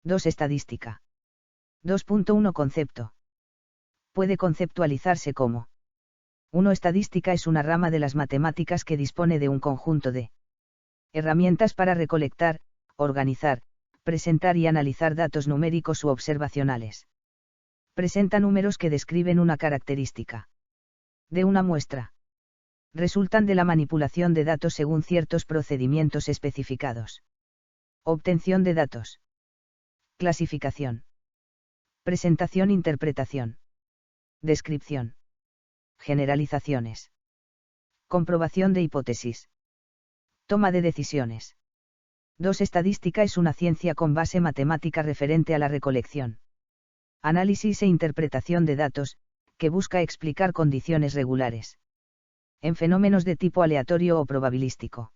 2. Estadística. 2.1 Concepto. Puede conceptualizarse como 1. Estadística es una rama de las matemáticas que dispone de un conjunto de herramientas para recolectar, organizar, presentar y analizar datos numéricos u observacionales. Presenta números que describen una característica de una muestra. Resultan de la manipulación de datos según ciertos procedimientos especificados. Obtención de datos. Clasificación. Presentación, interpretación. Descripción. Generalizaciones. Comprobación de hipótesis. Toma de decisiones. 2. Estadística es una ciencia con base matemática referente a la recolección, análisis e interpretación de datos, que busca explicar condiciones regulares en fenómenos de tipo aleatorio o probabilístico.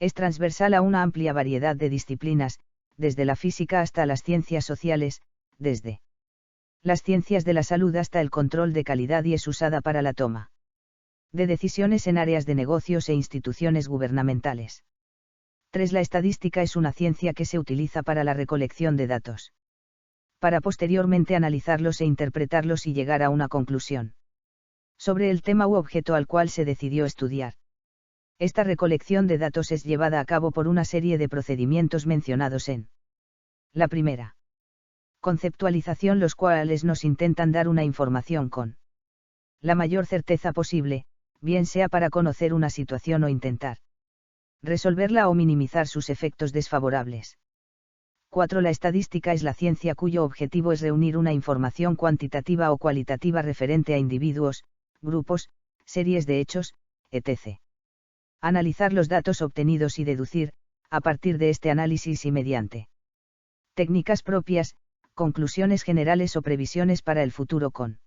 Es transversal a una amplia variedad de disciplinas, desde la física hasta las ciencias sociales, desde las ciencias de la salud hasta el control de calidad, y es usada para la toma de decisiones en áreas de negocios e instituciones gubernamentales. 3. La estadística es una ciencia que se utiliza para la recolección de datos, para posteriormente analizarlos e interpretarlos y llegar a una conclusión sobre el tema u objeto al cual se decidió estudiar. Esta recolección de datos es llevada a cabo por una serie de procedimientos mencionados en la primera conceptualización, los cuales nos intentan dar una información con la mayor certeza posible, bien sea para conocer una situación o intentar resolverla o minimizar sus efectos desfavorables. 4. La estadística es la ciencia cuyo objetivo es reunir una información cuantitativa o cualitativa referente a individuos, grupos, series de hechos, etc. Analizar los datos obtenidos y deducir, a partir de este análisis y mediante técnicas propias, conclusiones generales o previsiones para el futuro con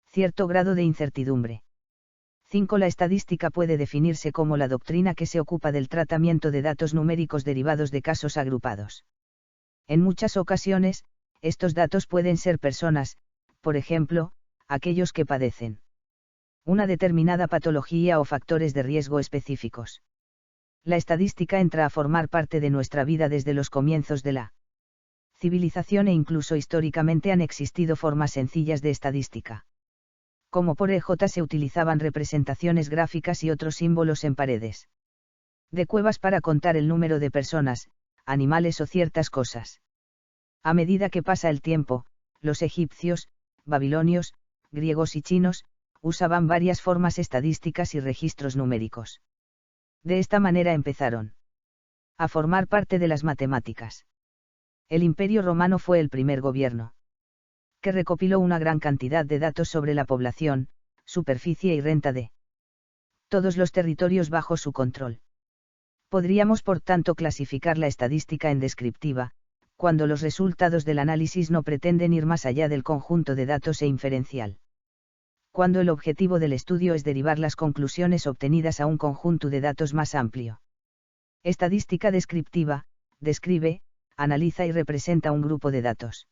cierto grado de incertidumbre. 5. La estadística puede definirse como la doctrina que se ocupa del tratamiento de datos numéricos derivados de casos agrupados. En muchas ocasiones, estos datos pueden ser personas, por ejemplo, aquellos que padecen una determinada patología o factores de riesgo específicos. La estadística entra a formar parte de nuestra vida desde los comienzos de la civilización, e incluso históricamente han existido formas sencillas de estadística. Como por EJ se utilizaban representaciones gráficas y otros símbolos en paredes de cuevas para contar el número de personas, animales o ciertas cosas. A medida que pasa el tiempo, los egipcios, babilonios, griegos y chinos, usaban varias formas estadísticas y registros numéricos. De esta manera empezaron a formar parte de las matemáticas. El Imperio Romano fue el primer gobierno que recopiló una gran cantidad de datos sobre la población, superficie y renta de todos los territorios bajo su control. Podríamos por tanto clasificar la estadística en descriptiva, cuando los resultados del análisis no pretenden ir más allá del conjunto de datos, e inferencial, cuando el objetivo del estudio es derivar las conclusiones obtenidas a un conjunto de datos más amplio. Estadística descriptiva, describe, analiza y representa un grupo de datos,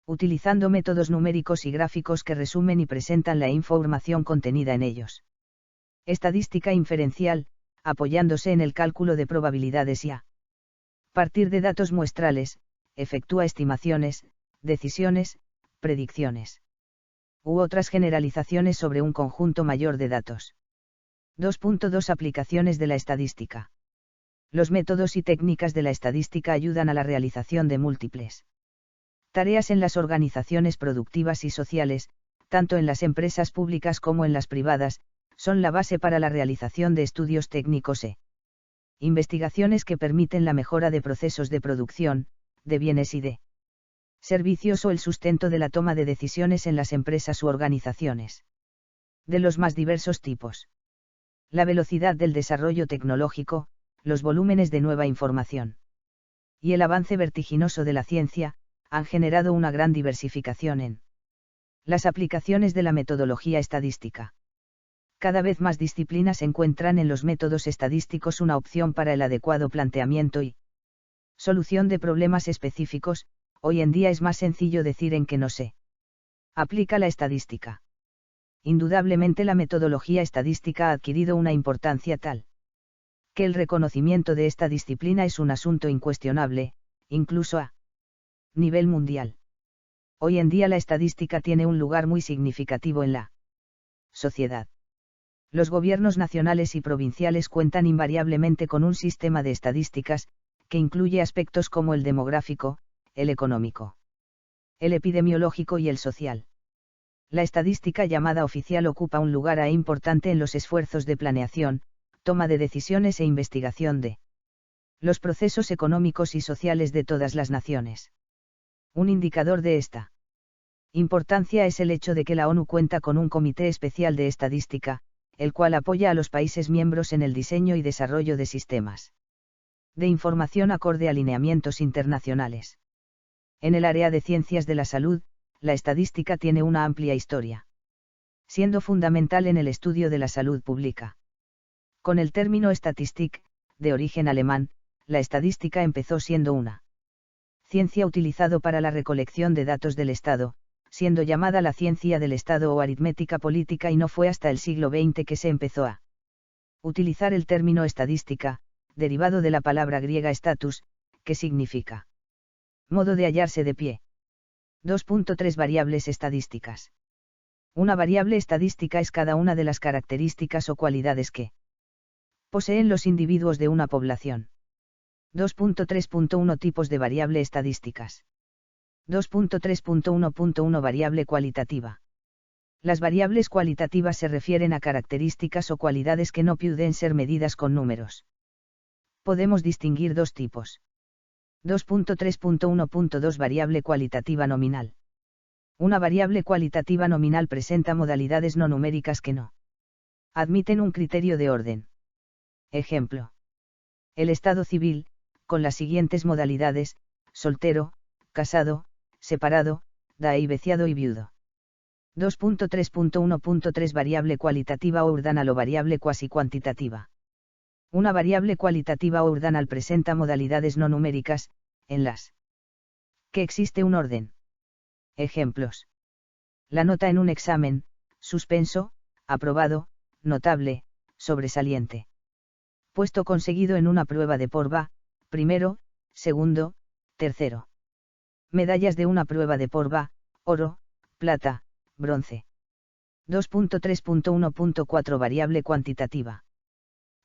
utilizando métodos numéricos y gráficos que resumen y presentan la información contenida en ellos. Estadística inferencial, apoyándose en el cálculo de probabilidades y a partir de datos muestrales, efectúa estimaciones, decisiones, predicciones u otras generalizaciones sobre un conjunto mayor de datos. 2.2 Aplicaciones de la estadística. Los métodos y técnicas de la estadística ayudan a la realización de múltiples tareas en las organizaciones productivas y sociales, tanto en las empresas públicas como en las privadas, son la base para la realización de estudios técnicos e investigaciones que permiten la mejora de procesos de producción, de bienes y de servicios, o el sustento de la toma de decisiones en las empresas u organizaciones de los más diversos tipos. La velocidad del desarrollo tecnológico, los volúmenes de nueva información y el avance vertiginoso de la ciencia, han generado una gran diversificación en las aplicaciones de la metodología estadística. Cada vez más disciplinas encuentran en los métodos estadísticos una opción para el adecuado planteamiento y solución de problemas específicos. Hoy en día es más sencillo decir en qué no se aplica la estadística. Indudablemente la metodología estadística ha adquirido una importancia tal que el reconocimiento de esta disciplina es un asunto incuestionable, incluso a Nivel mundial. Hoy en día la estadística tiene un lugar muy significativo en la sociedad. Los gobiernos nacionales y provinciales cuentan invariablemente con un sistema de estadísticas, que incluye aspectos como el demográfico, el económico, el epidemiológico y el social. La estadística llamada oficial ocupa un lugar importante en los esfuerzos de planeación, toma de decisiones e investigación de los procesos económicos y sociales de todas las naciones. Un indicador de esta importancia es el hecho de que la ONU cuenta con un Comité Especial de Estadística, el cual apoya a los países miembros en el diseño y desarrollo de sistemas de información acorde a lineamientos internacionales. En el área de ciencias de la salud, la estadística tiene una amplia historia, siendo fundamental en el estudio de la salud pública. Con el término Statistik, de origen alemán, la estadística empezó siendo una ciencia utilizado para la recolección de datos del Estado, siendo llamada la ciencia del Estado o aritmética política, y no fue hasta el siglo XX que se empezó a utilizar el término estadística, derivado de la palabra griega status, que significa modo de hallarse de pie. 2.3 Variables estadísticas. Una variable estadística es cada una de las características o cualidades que poseen los individuos de una población. 2.3.1 Tipos de variable estadísticas. 2.3.1.1 Variable cualitativa. Las variables cualitativas se refieren a características o cualidades que no pueden ser medidas con números. Podemos distinguir dos tipos. 2.3.1.2 Variable cualitativa nominal. Una variable cualitativa nominal presenta modalidades no numéricas que no admiten un criterio de orden. Ejemplo. El estado civil, con las siguientes modalidades: soltero, casado, separado, divorciado y viudo. 2.3.1.3 Variable cualitativa o ordinal o variable cuasi cuantitativa. Una variable cualitativa o ordinal presenta modalidades no numéricas, en las que existe un orden. Ejemplos. La nota en un examen: suspenso, aprobado, notable, sobresaliente. Puesto conseguido en una prueba de porva: primero, segundo, tercero. Medallas de una prueba de porva: oro, plata, bronce. 2.3.1.4 Variable cuantitativa.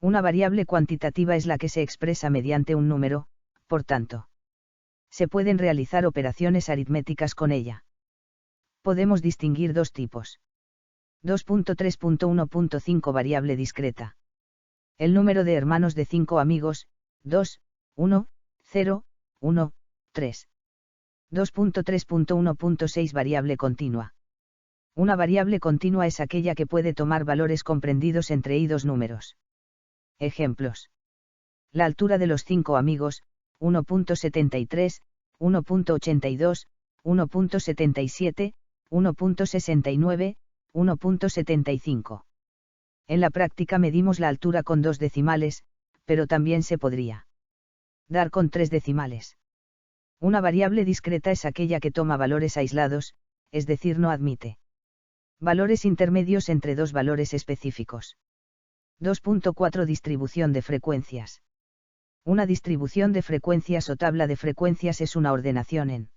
Una variable cuantitativa es la que se expresa mediante un número, por tanto, se pueden realizar operaciones aritméticas con ella. Podemos distinguir dos tipos. 2.3.1.5 Variable discreta. El número de hermanos de 5 amigos: 2, 1, 0, 1, 3. 2.3.1.6 Variable continua. Una variable continua es aquella que puede tomar valores comprendidos entre y dos números. Ejemplos. La altura de los 5 amigos: 1.73, 1.82, 1.77, 1.69, 1.75. En la práctica medimos la altura con 2 decimales, pero también se podría dar con 3 decimales. Una variable discreta es aquella que toma valores aislados, es decir, no admite valores intermedios entre dos valores específicos. 2.4 Distribución de frecuencias. Una distribución de frecuencias o tabla de frecuencias es una ordenación en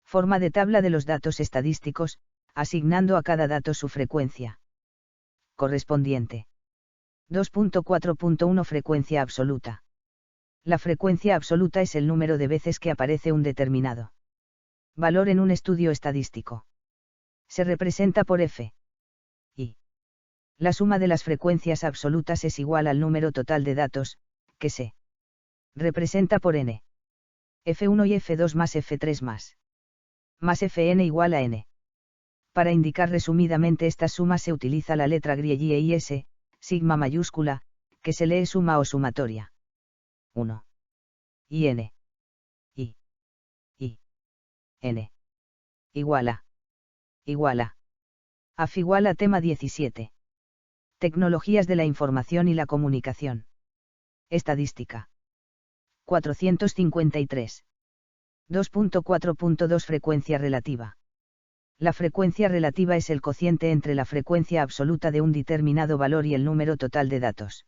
forma de tabla de los datos estadísticos, asignando a cada dato su frecuencia correspondiente. 2.4.1 Frecuencia absoluta. La frecuencia absoluta es el número de veces que aparece un determinado valor en un estudio estadístico. Se representa por f. Y la suma de las frecuencias absolutas es igual al número total de datos, que se representa por n. F1 y F2 más F3 más Fn igual a n. Para indicar resumidamente estas sumas se utiliza la letra griega y s, sigma mayúscula, que se lee suma o sumatoria. 1. Y n. Y n. Igual a. AF igual a tema 17. Tecnologías de la información y la comunicación. Estadística. 453. 2.4.2 Frecuencia relativa. La frecuencia relativa es el cociente entre la frecuencia absoluta de un determinado valor y el número total de datos.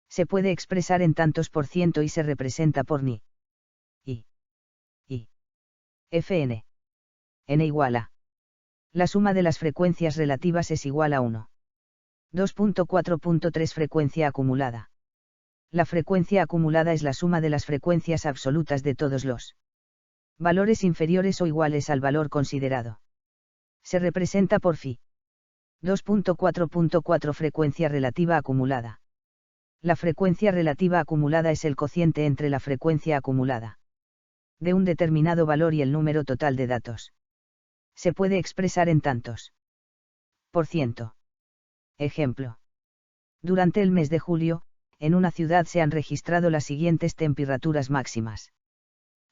Se puede expresar en tantos por ciento y se representa por ni. Y Fn. N igual a. La suma de las frecuencias relativas es igual a 1. 2.4.3 Frecuencia acumulada. La frecuencia acumulada es la suma de las frecuencias absolutas de todos los valores inferiores o iguales al valor considerado. Se representa por φ. 2.4.4 Frecuencia relativa acumulada. La frecuencia relativa acumulada es el cociente entre la frecuencia acumulada de un determinado valor y el número total de datos. Se puede expresar en tantos por ciento. Ejemplo. Durante el mes de julio, en una ciudad se han registrado las siguientes temperaturas máximas: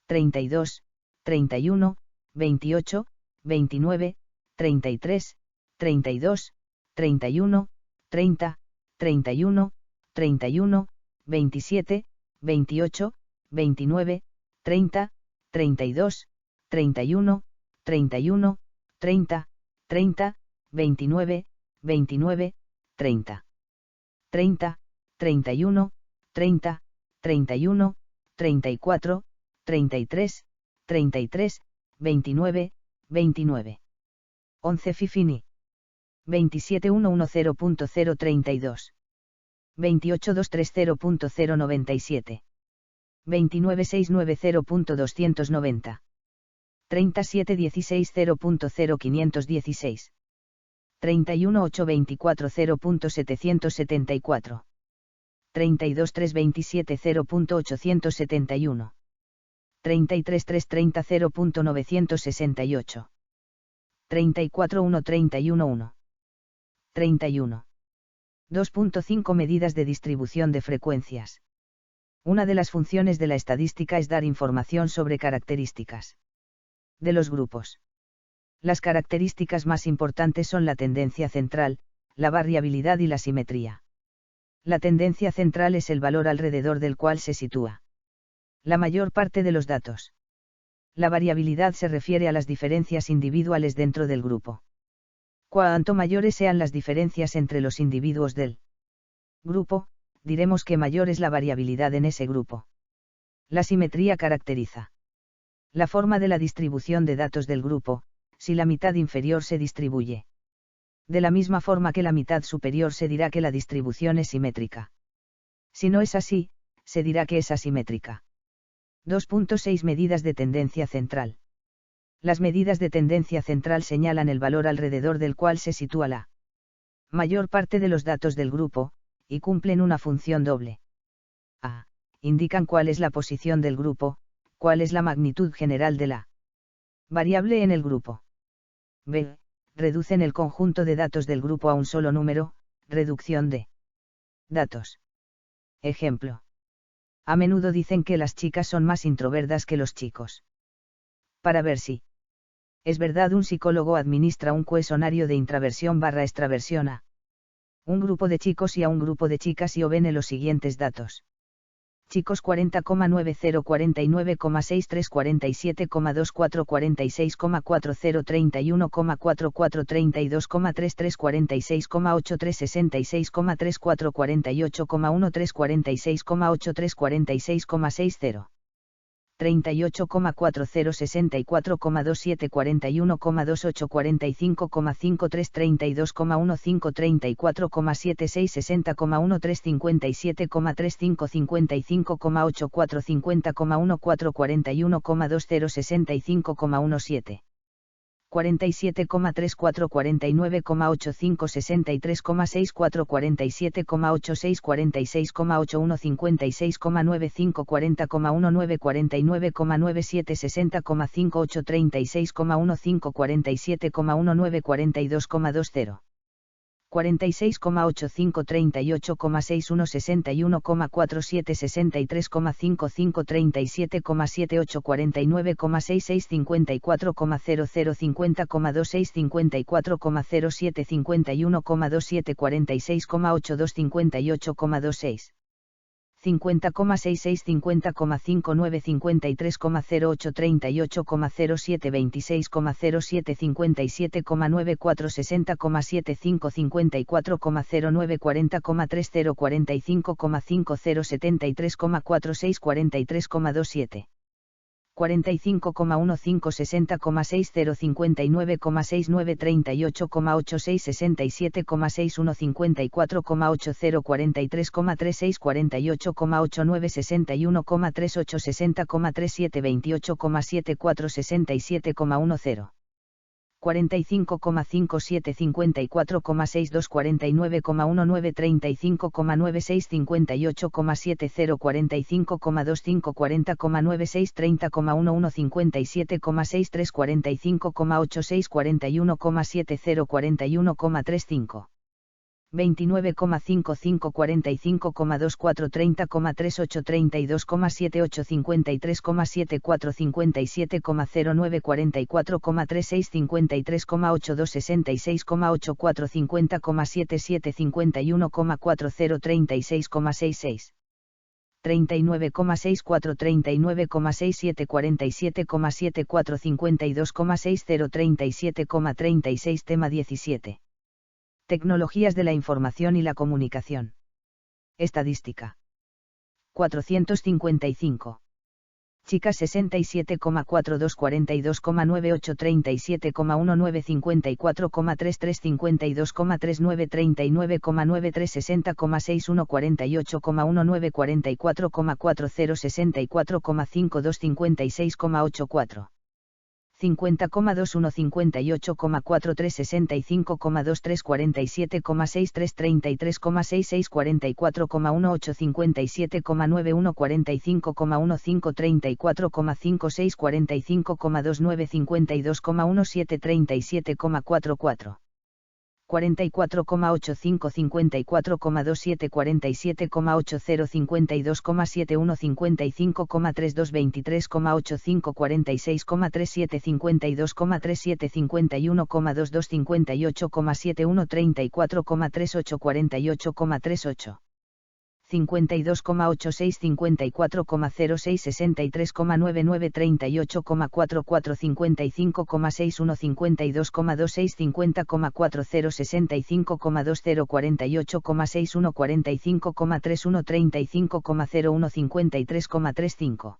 32, 31, 28, 29, 33, 32, 31, 30, 31, 31, 27, 28, 29, 30, 32, 31, 31, 30, 30, 29, 29, 30, 30, 31, 30, 31, 34, 33, 33, 29, 29. 11 Fifini. 27110.032. 28230.097. 29690.290. 37160.0516. 31824.0.774. 32327.0.871. 33330.0.968. 34131.1. 31. 2.5 Medidas de distribución de frecuencias. Una de las funciones de la estadística es dar información sobre características de los grupos. Las características más importantes son la tendencia central, la variabilidad y la simetría. La tendencia central es el valor alrededor del cual se sitúa la mayor parte de los datos. La variabilidad se refiere a las diferencias individuales dentro del grupo. Cuanto mayores sean las diferencias entre los individuos del grupo, diremos que mayor es la variabilidad en ese grupo. La simetría caracteriza la forma de la distribución de datos del grupo, si la mitad inferior se distribuye de la misma forma que la mitad superior, se dirá que la distribución es simétrica. Si no es así, se dirá que es asimétrica. 2.6 Medidas de tendencia central. Las medidas de tendencia central señalan el valor alrededor del cual se sitúa la mayor parte de los datos del grupo, y cumplen una función doble. A. Indican cuál es la posición del grupo, cuál es la magnitud general de la variable en el grupo. B. Reducen el conjunto de datos del grupo a un solo número, reducción de datos. Ejemplo. A menudo dicen que las chicas son más introvertidas que los chicos. Para ver si es verdad, un psicólogo administra un cuestionario de intraversión/extraversión a un grupo de chicos y a un grupo de chicas y obtiene los siguientes datos. Chicos 40,90, 49,63, 47,24, 46,40, 31,44, 32,33, 46,83, 66,34, 48,13, 46,83, 46,60. 38,40, 64,27, 41,28, 45,53, 32,15, 34,76, 60,13, 57,35, 55,84, 50,14, 41,20, 65,17. 47,34, 49,85, 63,64, 47,86, 46,81, 56,95, 40,19, 49,97, 60,58, 36,15, 47,19, 42,20. 46,85, 38,61, 61,47, 63,55, 37,78, 49,66, 54,00, 50,26, 54,07, 51,27, 46,82, 58,26. 50,66, 50,59, 53,08, 38,07, 26,07, 57,94, 60,75, 54,09, 40,30, 45,50, 73,46, 43,27. 45,5, 45,57, 54,62, 49,19, 35,96, 58,70, 45,25, 40,96, 30,11, 57,63, 45,86, 41,70, 41,35. 29,55, 45,24, 30,38, 32,78, 53,74, 57,09, 44,36, 53,82, 66,84, 50,77, 51,40, 36,66. 39,64, 39,67, 47,74, 52,60, 37,36. Tema 17. Tecnologías de la información y la comunicación. Estadística. 455. Chicas 67,42, 42,98, 37,19, 54,33, 52,39, 39,93, 60,61, 48,19, 44,40, 64,52, 56,84. 50,21, 58,43, 65,23, 47,63, 33,66, 44,18, 57,91, 45,15, 34,56, 45,29, 52,17, 37,44. 44,85, 54,27, 47,80, 52,71, 55,32, 23,85, 46,37, 52,37, 51,22, 58,71, 34,38, 48,38. 52,86, 54,06, 63,99, 38,44, 55,61, 52,26, 50,40, 65,20, 48,61, 45,31, 35,01, 53,35.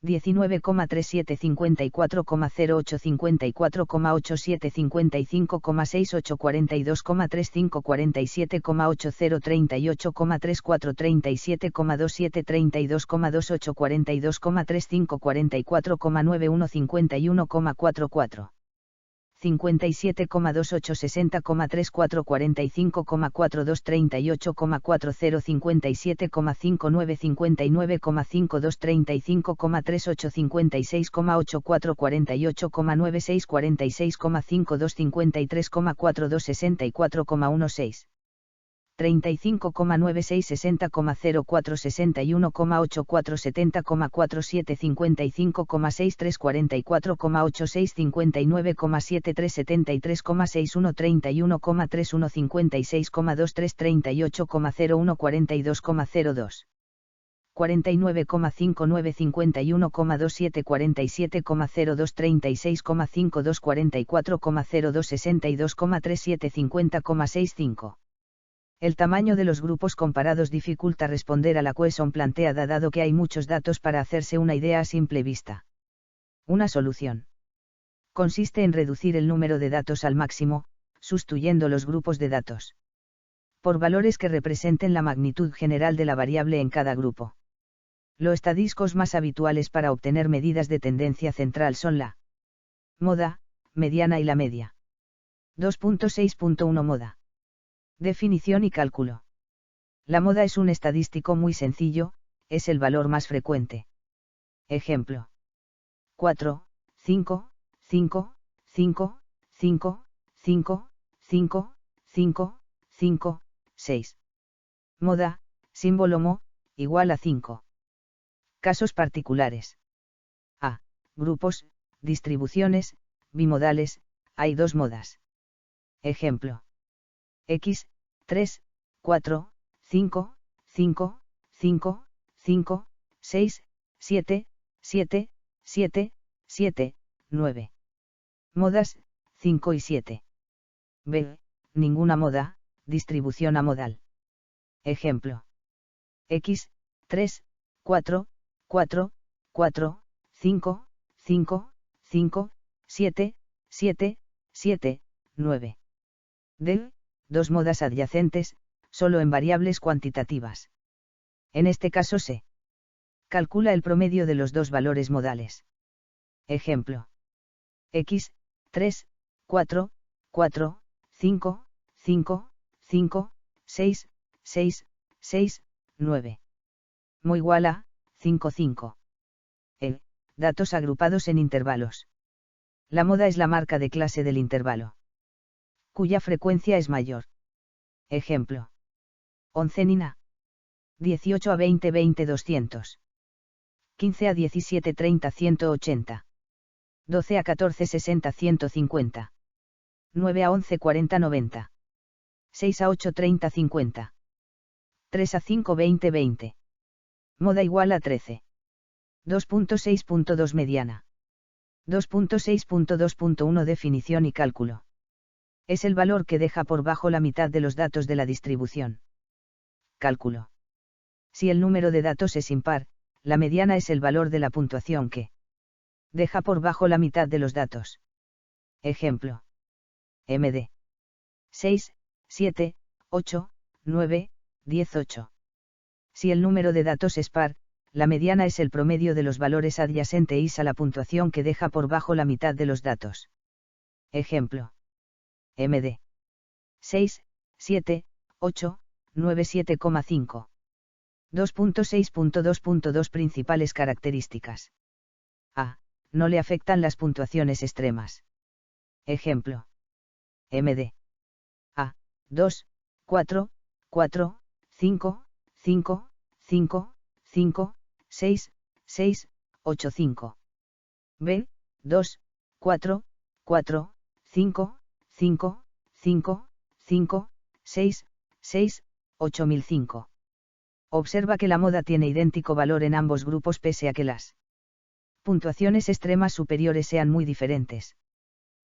19,37, 54,08, 54,87, 55,68, 42,35, 47,80, 38,34, 37,27, 32,28, 42,35, 44,91, 51,44. 57,28, 60,34, 45,42, 38,40, 57,59, 59,52, 35,38, 56,84, 48,96, 46,52, 53,42, 64,16. 35,96, 60,04, 61,84, 70,47, 55,63, 44,86, 59,73, 73,61, 31,31, 56,23, 38,01, 42,02. 49,59, 51,27, 47,02, 36,52, 44,02, 62,37, 50,65. El tamaño de los grupos comparados dificulta responder a la cuestión planteada dado que hay muchos datos para hacerse una idea a simple vista. Una solución consiste en reducir el número de datos al máximo, sustituyendo los grupos de datos por valores que representen la magnitud general de la variable en cada grupo. Los estadísticos más habituales para obtener medidas de tendencia central son la moda, mediana y la media. 2.6.1 Moda. Definición y cálculo. La moda es un estadístico muy sencillo, es el valor más frecuente. Ejemplo. 4, 5, 5, 5, 5, 5, 5, 5, 5, 6. Moda, símbolo mo, igual a 5. Casos particulares. A. Grupos, distribuciones, bimodales, hay dos modas. Ejemplo. X, 3, 4, 5, 5, 5, 5, 6, 7, 7, 7, 7, 9. Modas, 5 y 7. B. Ninguna moda, distribución amodal. Ejemplo. X, 3, 4, 4, 4, 5, 5, 5, 7, 7, 7, 9. Del, dos modas adyacentes, solo en variables cuantitativas. En este caso se calcula el promedio de los dos valores modales. Ejemplo. X, 3, 4, 4, 5, 5, 5, 6, 6, 6, 9. Mo igual a, 5, 5. Datos agrupados en intervalos. La moda es la marca de clase del intervalo, cuya frecuencia es mayor. Ejemplo. Oncenina. 18 a 20 20 200. 15 a 17 30 180. 12 a 14 60 150. 9 a 11 40 90. 6 a 8 30 50. 3 a 5 20 20. Moda igual a 13. 2.6.2 mediana. 2.6.2.1 definición y cálculo. Es el valor que deja por bajo la mitad de los datos de la distribución. Cálculo. Si el número de datos es impar, la mediana es el valor de la puntuación que deja por bajo la mitad de los datos. Ejemplo. MD. 6, 7, 8, 9, 18. Si el número de datos es par, la mediana es el promedio de los valores adyacentes a la puntuación que deja por bajo la mitad de los datos. Ejemplo. MD. 6, 7, 8, 9 7,5. 2.6.2.2 Principales características. A. No le afectan las puntuaciones extremas. Ejemplo. MD. A. 2, 4, 4, 5, 5, 5, 5, 6, 6, 8 5. B. 2, 4, 4, 5, 5, 5, 5, 6, 6, 8005. Observa que la moda tiene idéntico valor en ambos grupos pese a que las puntuaciones extremas superiores sean muy diferentes.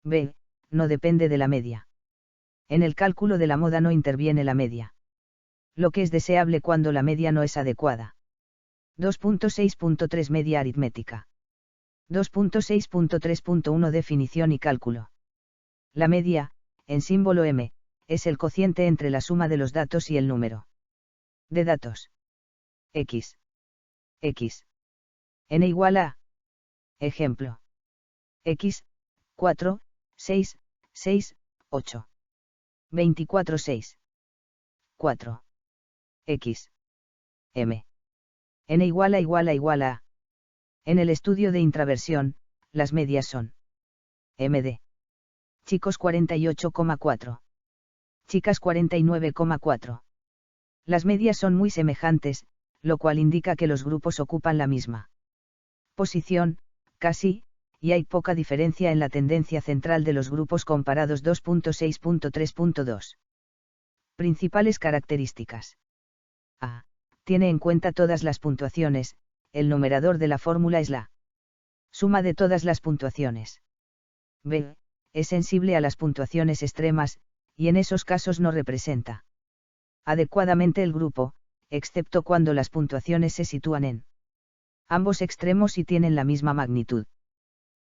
B. No depende de la media. En el cálculo de la moda no interviene la media. Lo que es deseable cuando la media no es adecuada. 2.6.3 Media aritmética. 2.6.3.1 Definición y cálculo. La media, en símbolo M, es el cociente entre la suma de los datos y el número de datos. X. X. N igual a. Ejemplo. X, 4, 6, 6, 8. 24 6. 4. X. M. N igual a. En el estudio de intraversión, las medias son MD. Chicos 48,4. Chicas 49,4. Las medias son muy semejantes, lo cual indica que los grupos ocupan la misma posición, casi, y hay poca diferencia en la tendencia central de los grupos comparados. 2.6.3.2. Principales características. A. Tiene en cuenta todas las puntuaciones, el numerador de la fórmula es la suma de todas las puntuaciones. B. Es sensible a las puntuaciones extremas, y en esos casos no representa adecuadamente el grupo, excepto cuando las puntuaciones se sitúan en ambos extremos y tienen la misma magnitud.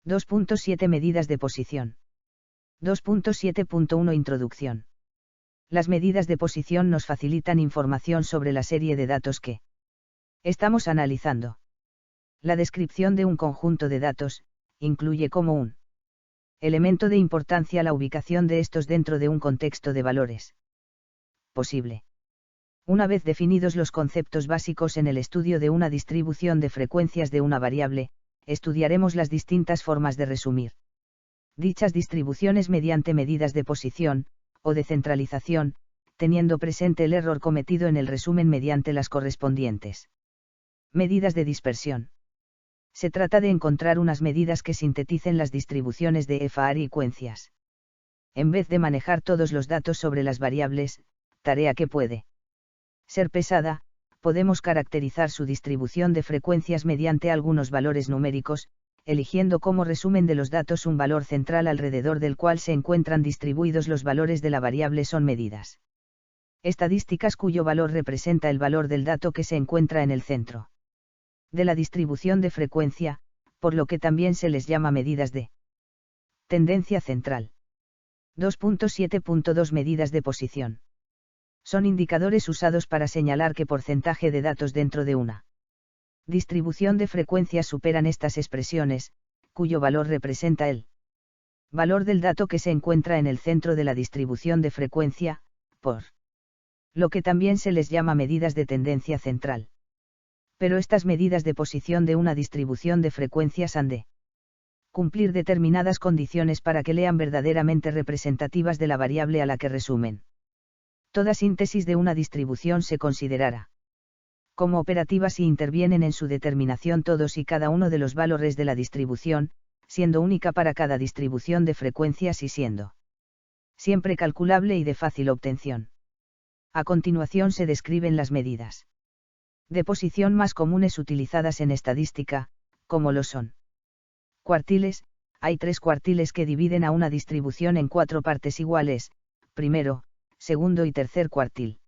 2.7 Medidas de posición. 2.7.1 Introducción. Las medidas de posición nos facilitan información sobre la serie de datos que estamos analizando. La descripción de un conjunto de datos incluye como un elemento de importancia la ubicación de estos dentro de un contexto de valores posible. Una vez definidos los conceptos básicos en el estudio de una distribución de frecuencias de una variable, estudiaremos las distintas formas de resumir dichas distribuciones mediante medidas de posición, o de centralización, teniendo presente el error cometido en el resumen mediante las correspondientes medidas de dispersión. Se trata de encontrar unas medidas que sinteticen las distribuciones de frecuencias. En vez de manejar todos los datos sobre las variables, tarea que puede ser pesada, podemos caracterizar su distribución de frecuencias mediante algunos valores numéricos, eligiendo como resumen de los datos un valor central alrededor del cual se encuentran distribuidos los valores de la variable son medidas estadísticas cuyo valor representa el valor del dato que se encuentra en el centro de la distribución de frecuencia, por lo que también se les llama medidas de tendencia central. 2.7.2 Medidas de posición. Son indicadores usados para señalar qué porcentaje de datos dentro de una distribución de frecuencias superan estas expresiones, cuyo valor representa el valor del dato que se encuentra en el centro de la distribución de frecuencia, por lo que también se les llama medidas de tendencia central. Pero estas medidas de posición de una distribución de frecuencias han de cumplir determinadas condiciones para que lean verdaderamente representativas de la variable a la que resumen. Toda síntesis de una distribución se considerará como operativa si intervienen en su determinación todos y cada uno de los valores de la distribución, siendo única para cada distribución de frecuencias y siendo siempre calculable y de fácil obtención. A continuación se describen las medidas de posición más comunes utilizadas en estadística, como lo son cuartiles. Hay 3 cuartiles que dividen a una distribución en 4 partes iguales, primero, segundo y tercer cuartil.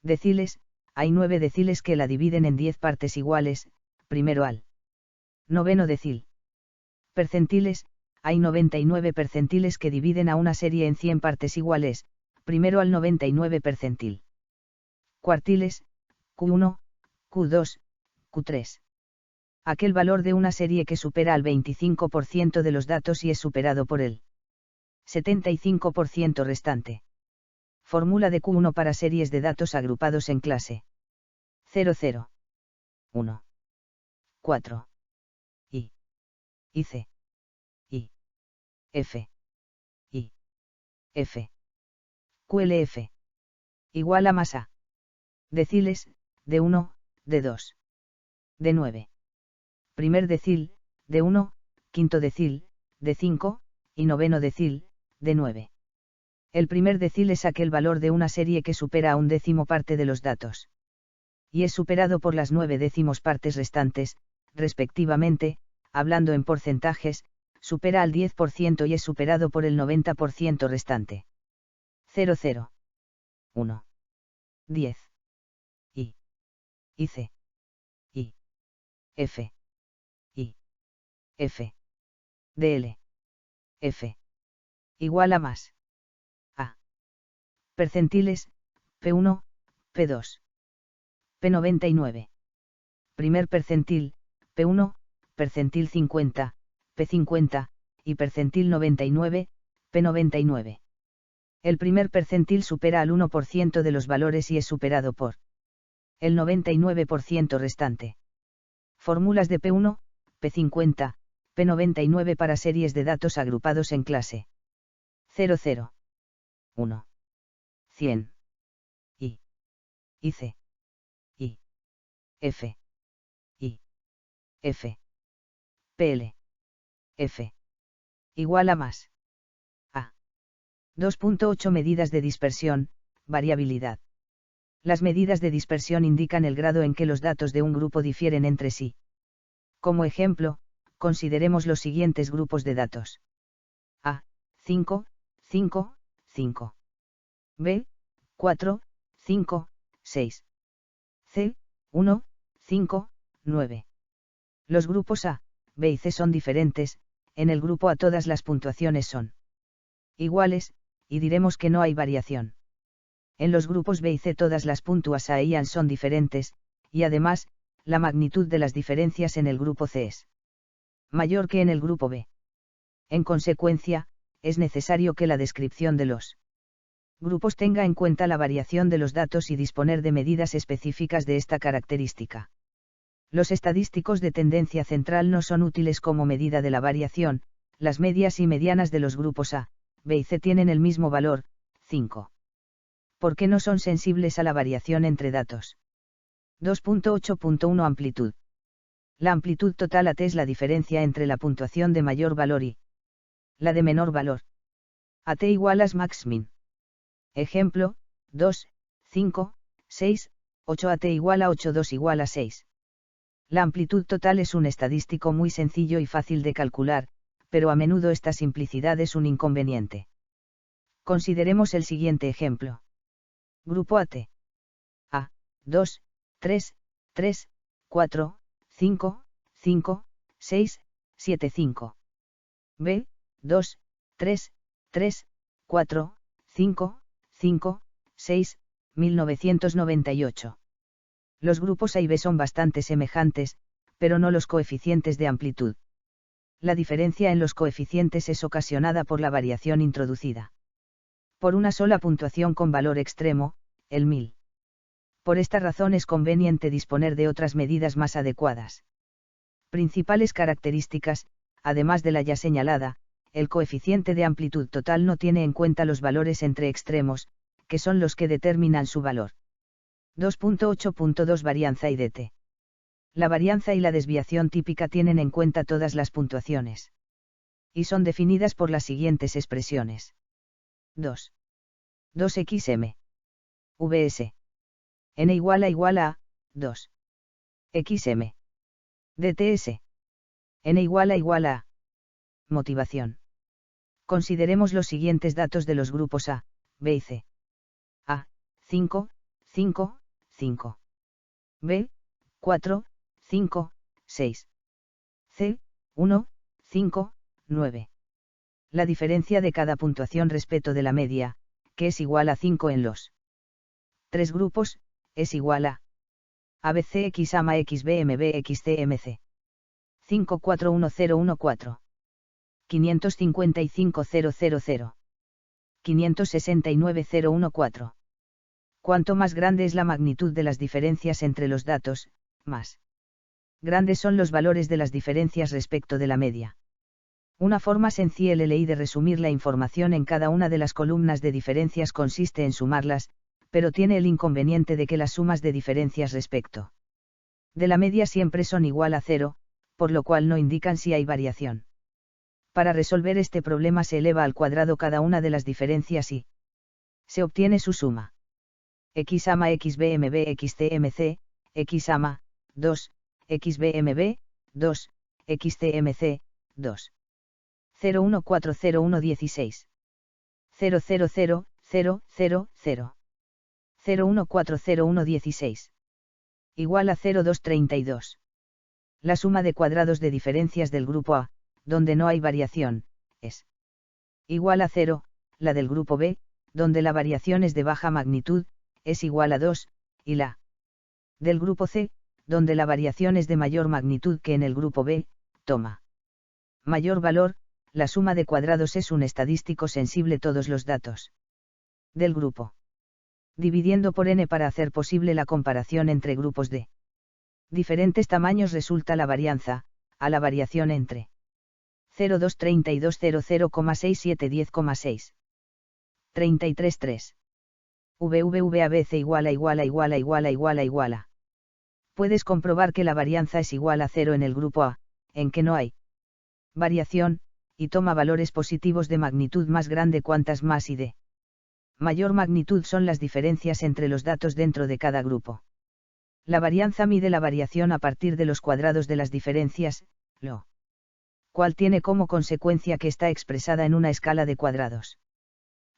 Deciles. Hay 9 deciles que la dividen en 10 partes iguales, primero al noveno decil. Percentiles. Hay 99 percentiles que dividen a una serie en 100 partes iguales, primero al 99 percentil. Cuartiles. Q1, Q2, Q3. Aquel valor de una serie que supera al 25% de los datos y es superado por el 75% restante. Fórmula de Q1 para series de datos agrupados en clase 00, 1, 4, I, C, I, F, I, F, QLF. Igual a más a. Deciles, de 1, de 2. De 9. Primer decil, de 1, quinto decil, de 5, y noveno decil, de 9. El primer decil es aquel valor de una serie que supera a un décimo parte de los datos. Y es superado por las 9 décimos partes restantes, respectivamente, hablando en porcentajes, supera al 10% y es superado por el 90% restante. 00, 1, 10. I, C, I, F, I, F, DL, F. Igual a más. A. Percentiles, P1, P2. P99. Primer percentil, P1, percentil 50, P50, y percentil 99, P99. El primer percentil supera al 1% de los valores y es superado por el 99% restante. Fórmulas de P1, P50, P99 para series de datos agrupados en clase 00, 1, 100, I, C, I, F, I, F, PL, F. Igual a más. A. 2.8 Medidas de dispersión, variabilidad. Las medidas de dispersión indican el grado en que los datos de un grupo difieren entre sí. Como ejemplo, consideremos los siguientes grupos de datos. A. 5, 5, 5. B. 4, 5, 6. C. 1, 5, 9. Los grupos A, B y C son diferentes, en el grupo A todas las puntuaciones son iguales, y diremos que no hay variación. En los grupos B y C todas las puntuas A y A son diferentes, y además, la magnitud de las diferencias en el grupo C es mayor que en el grupo B. En consecuencia, es necesario que la descripción de los grupos tenga en cuenta la variación de los datos y disponer de medidas específicas de esta característica. Los estadísticos de tendencia central no son útiles como medida de la variación, las medias y medianas de los grupos A, B y C tienen el mismo valor, 5. ¿Por qué no son sensibles a la variación entre datos? 2.8.1 Amplitud. La amplitud total AT es la diferencia entre la puntuación de mayor valor y la de menor valor. AT igual a max-min. Ejemplo, 2, 5, 6, 8 AT igual a 8 2 igual a 6. La amplitud total es un estadístico muy sencillo y fácil de calcular, pero a menudo esta simplicidad es un inconveniente. Consideremos el siguiente ejemplo. Grupo AT. A, 2, 3, 3, 4, 5, 5, 6, 75. B, 2, 3, 3, 4, 5, 5, 6, 1998. Los grupos A y B son bastante semejantes, pero no los coeficientes de amplitud. La diferencia en los coeficientes es ocasionada por la variación introducida. Por una sola puntuación con valor extremo, el 1000. Por esta razón es conveniente disponer de otras medidas más adecuadas. Principales características, además de la ya señalada, el coeficiente de amplitud total no tiene en cuenta los valores entre extremos, que son los que determinan su valor. 2.8.2 Varianza y dt. La varianza y la desviación típica tienen en cuenta todas las puntuaciones. Y son definidas por las siguientes expresiones. 2. 2xm. vs. n igual a 2. xm. dts. n igual a. Motivación. Consideremos los siguientes datos de los grupos A, B y C. A, 5, 5, 5. B, 4, 5, 6. C, 1, 5, 9. La diferencia de cada puntuación respecto de la media, que es igual a 5 en los tres grupos, es igual a ABC X AMA X BMB X CMC. 541014. 555000. 569014. Cuanto más grande es la magnitud de las diferencias entre los datos, más grandes son los valores de las diferencias respecto de la media. Una forma sencilla de resumir la información en cada una de las columnas de diferencias consiste en sumarlas, pero tiene el inconveniente de que las sumas de diferencias respecto de la media siempre son igual a 0, por lo cual no indican si hay variación. Para resolver este problema se eleva al cuadrado cada una de las diferencias y se obtiene su suma. X AMA X BMB X CMC, X AMA, 2, X BMB, 2, X CMC, 2. 01401116. 000, 01401116. Igual a 0232. La suma de cuadrados de diferencias del grupo A, donde no hay variación, es igual a 0, la del grupo B, donde la variación es de baja magnitud, es igual a 2, y la del grupo C, donde la variación es de mayor magnitud que en el grupo B, toma mayor valor. La suma de cuadrados es un estadístico sensible todos los datos del grupo. Dividiendo por n para hacer posible la comparación entre grupos de diferentes tamaños resulta la varianza, a la variación entre 0,232 00,6710,6. 33,3. VVVABC igual a. Puedes comprobar que la varianza es igual a 0 en el grupo A, en que no hay variación, y toma valores positivos de magnitud más grande cuantas más y de mayor magnitud son las diferencias entre los datos dentro de cada grupo. La varianza mide la variación a partir de los cuadrados de las diferencias, lo cual tiene como consecuencia que está expresada en una escala de cuadrados.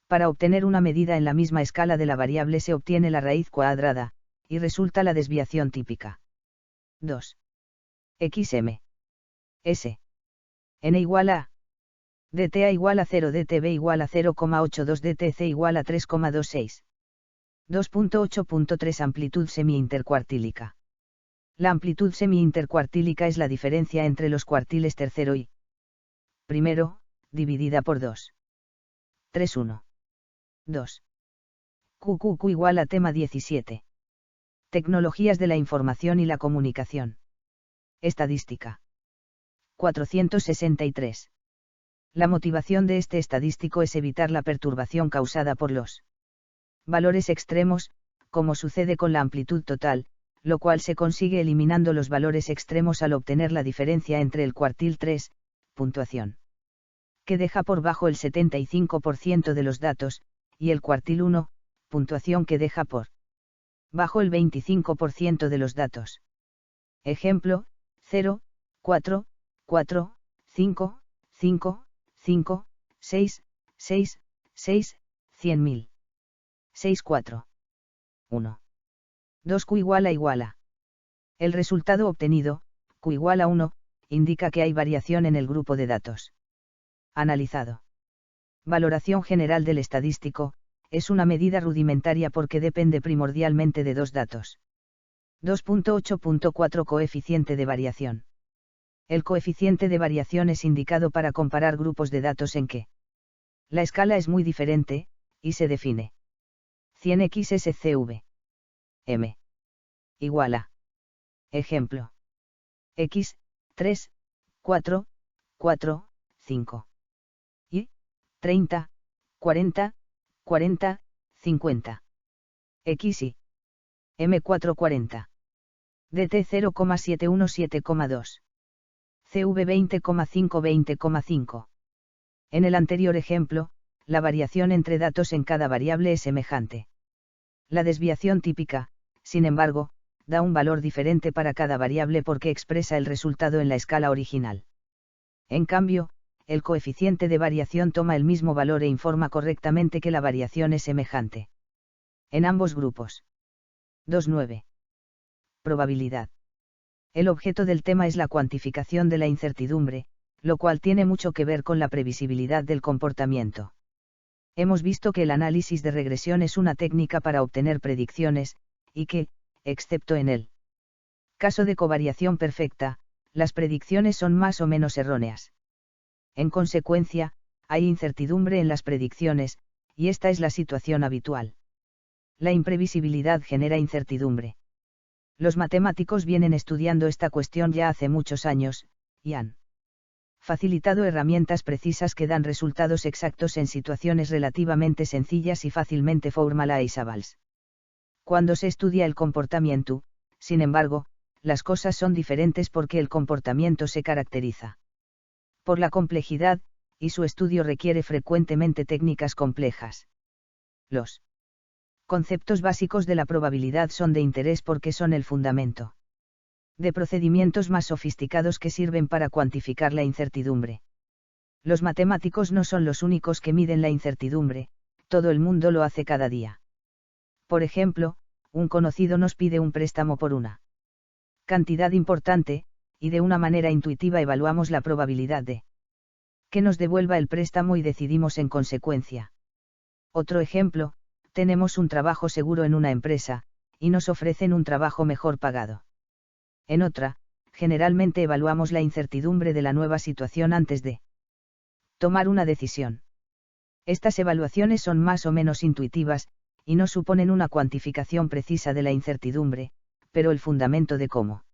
Para obtener una medida en la misma escala de la variable se obtiene la raíz cuadrada, y resulta la desviación típica. 2. XM. S. N igual a. DTA igual a 0, DTB igual a 0,82, DTC igual a 3,26. 2.8.3 Amplitud semi-intercuartílica. La amplitud semi-intercuartílica es la diferencia entre los cuartiles tercero y primero, dividida por 2. 3,1. 2. QQQ igual a tema 17. Tecnologías de la información y la comunicación. Estadística. 463. La motivación de este estadístico es evitar la perturbación causada por los valores extremos, como sucede con la amplitud total, lo cual se consigue eliminando los valores extremos al obtener la diferencia entre el cuartil 3, puntuación, que deja por bajo el 75% de los datos, y el cuartil 1, puntuación que deja por bajo el 25% de los datos. Ejemplo, 0, 4, 4, 5, 5, 5, 6, 6, 6, 100.000. 6, 4. 1. 2 Q igual a. El resultado obtenido, Q igual a 1, indica que hay variación en el grupo de datos analizado. Valoración general del estadístico, es una medida rudimentaria porque depende primordialmente de dos datos. 2.8.4 Coeficiente de variación. El coeficiente de variación es indicado para comparar grupos de datos en que la escala es muy diferente, y se define 100x SCV. M. Igual a. Ejemplo. X, 3, 4, 4, 5. Y, 30, 40, 40, 50. X y M440. DT 0,717,2. CV 20,5 20,5. En el anterior ejemplo, la variación entre datos en cada variable es semejante. La desviación típica, sin embargo, da un valor diferente para cada variable porque expresa el resultado en la escala original. En cambio, el coeficiente de variación toma el mismo valor e informa correctamente que la variación es semejante en ambos grupos. 2.9. Probabilidad. El objeto del tema es la cuantificación de la incertidumbre, lo cual tiene mucho que ver con la previsibilidad del comportamiento. Hemos visto que el análisis de regresión es una técnica para obtener predicciones, y que, excepto en el caso de covariación perfecta, las predicciones son más o menos erróneas. En consecuencia, hay incertidumbre en las predicciones, y esta es la situación habitual. La imprevisibilidad genera incertidumbre. Los matemáticos vienen estudiando esta cuestión ya hace muchos años, y han facilitado herramientas precisas que dan resultados exactos en situaciones relativamente sencillas y fácilmente formalizables. Cuando se estudia el comportamiento, sin embargo, las cosas son diferentes porque el comportamiento se caracteriza por la complejidad, y su estudio requiere frecuentemente técnicas complejas. Los conceptos básicos de la probabilidad son de interés porque son el fundamento de procedimientos más sofisticados que sirven para cuantificar la incertidumbre. Los matemáticos no son los únicos que miden la incertidumbre, todo el mundo lo hace cada día. Por ejemplo, un conocido nos pide un préstamo por una cantidad importante, y de una manera intuitiva evaluamos la probabilidad de que nos devuelva el préstamo y decidimos en consecuencia. Otro ejemplo, tenemos un trabajo seguro en una empresa, y nos ofrecen un trabajo mejor pagado. En otra, generalmente evaluamos la incertidumbre de la nueva situación antes de tomar una decisión. Estas evaluaciones son más o menos intuitivas, y no suponen una cuantificación precisa de la incertidumbre, pero el fundamento de cómo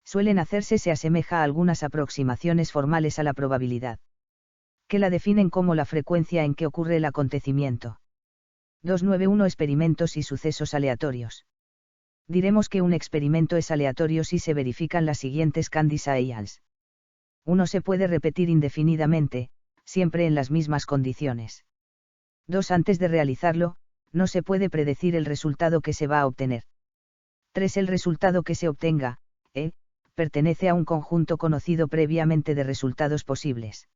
suelen hacerse se asemeja a algunas aproximaciones formales a la probabilidad, que la definen como la frecuencia en que ocurre el acontecimiento. 291 Experimentos y sucesos aleatorios. Diremos que un experimento es aleatorio si se verifican las siguientes condiciones. 1. Se puede repetir indefinidamente, siempre en las mismas condiciones. 2. Antes de realizarlo, no se puede predecir el resultado que se va a obtener. 3. El resultado que se obtenga, pertenece a un conjunto conocido previamente de resultados posibles.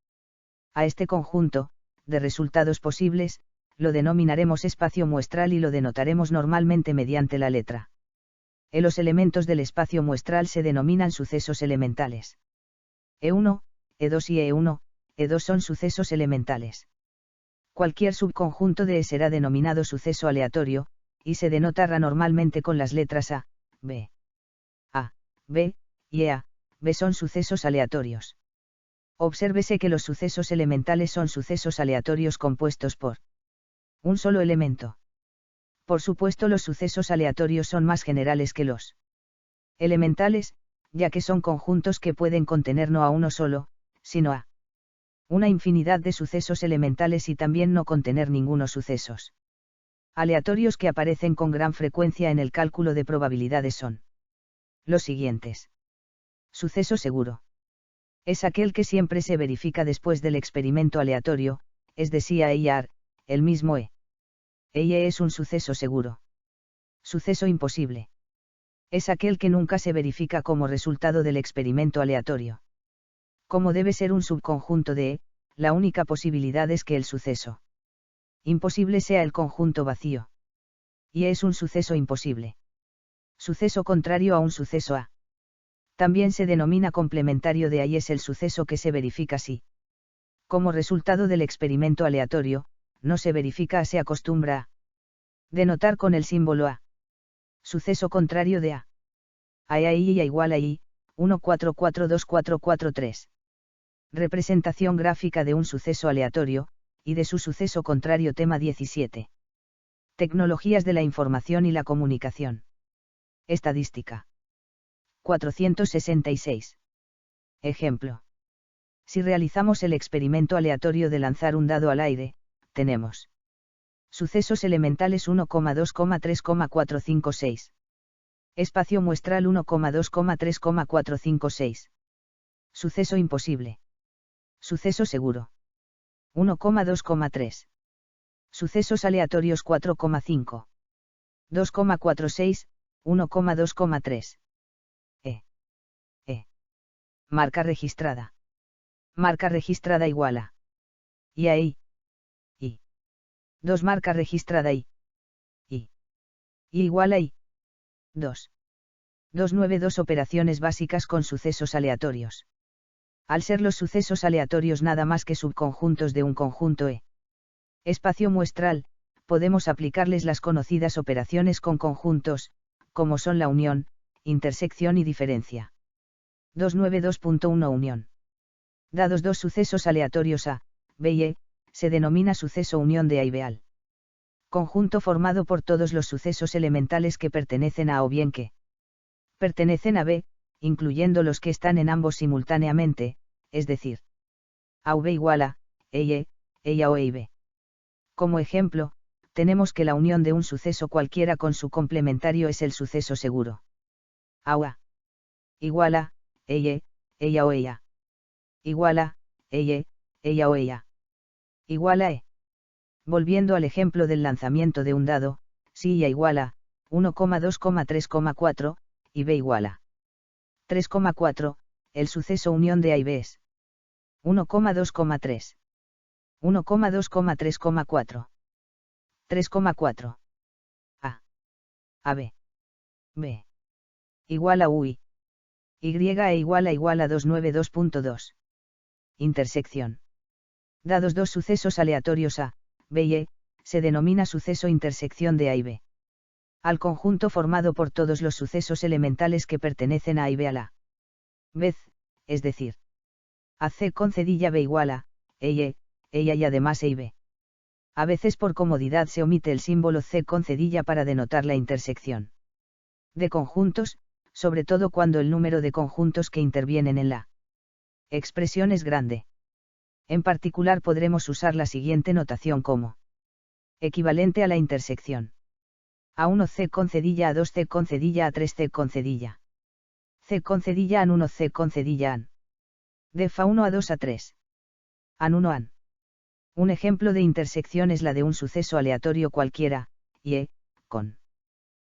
A este conjunto, de resultados posibles, lo denominaremos espacio muestral y lo denotaremos normalmente mediante la letra. Los elementos del espacio muestral se denominan sucesos elementales. E1, E2 y E1, E2 son sucesos elementales. Cualquier subconjunto de E será denominado suceso aleatorio, y se denotará normalmente con las letras A, B, y A, B son sucesos aleatorios. Obsérvese que los sucesos elementales son sucesos aleatorios compuestos por un solo elemento. Por supuesto, los sucesos aleatorios son más generales que los elementales, ya que son conjuntos que pueden contener no a uno solo, sino a una infinidad de sucesos elementales y también no contener ningunos sucesos aleatorios que aparecen con gran frecuencia en el cálculo de probabilidades son los siguientes. Suceso seguro. Es aquel que siempre se verifica después del experimento aleatorio, es decir, el mismo E. E es un suceso seguro. Suceso imposible. Es aquel que nunca se verifica como resultado del experimento aleatorio. Como debe ser un subconjunto de E, la única posibilidad es que el suceso imposible sea el conjunto vacío. Y es un suceso imposible. Suceso contrario a un suceso A. También se denomina complementario de A y es el suceso que se verifica si, como resultado del experimento aleatorio, no se verifica A, se acostumbra a denotar con el símbolo A. Suceso contrario de A. A y A igual a I, 1442443. Representación gráfica de un suceso aleatorio, y de su suceso contrario. Tema 17. Tecnologías de la información y la comunicación. Estadística. 466. Ejemplo. Si realizamos el experimento aleatorio de lanzar un dado al aire, tenemos sucesos elementales 1,2,3,456. Espacio muestral 1,2,3,456. Suceso imposible. Suceso seguro. 1,2,3. Sucesos aleatorios 4,5. 2,46, 1,2,3. Marca registrada. Marca registrada igual a. Y ahí. Y. 2 marca registrada y. Y igual a y. 2. 292 operaciones básicas con sucesos aleatorios. Al ser los sucesos aleatorios nada más que subconjuntos de un conjunto E. Espacio muestral, podemos aplicarles las conocidas operaciones con conjuntos, como son la unión, intersección y diferencia. 292.1 Unión. Dados dos sucesos aleatorios A, B y E, se denomina suceso unión de A y B al conjunto formado por todos los sucesos elementales que pertenecen a A o bien que pertenecen a B, incluyendo los que están en ambos simultáneamente, es decir, A o B igual a, E y A o E y B. Como ejemplo, tenemos que la unión de un suceso cualquiera con su complementario es el suceso seguro. A o A igual a, ella o ella. Igual a, ella o ella. Igual a E. Volviendo al ejemplo del lanzamiento de un dado, si I igual a 1,2,3,4, y B igual a 3,4, el suceso unión de A y B es 1,2,3. 1,2,3,4. 3,4. A B. B. Igual a UI. Y e igual a 292.2. Intersección. Dados dos sucesos aleatorios A, B y E, se denomina suceso intersección de A y B. Al conjunto formado por todos los sucesos elementales que pertenecen a A y B a la vez, es decir, a C concedilla B igual a, ella y además E y B. A veces por comodidad se omite el símbolo C concedilla para denotar la intersección de conjuntos, sobre todo cuando el número de conjuntos que intervienen en la expresión es grande. En particular podremos usar la siguiente notación como equivalente a la intersección. A1 C concedilla A2 C concedilla A3 C concedilla. C concedilla AN1 C concedilla AN. Def A1 A2 A3. AN1 AN. Un ejemplo de intersección es la de un suceso aleatorio cualquiera, y E, con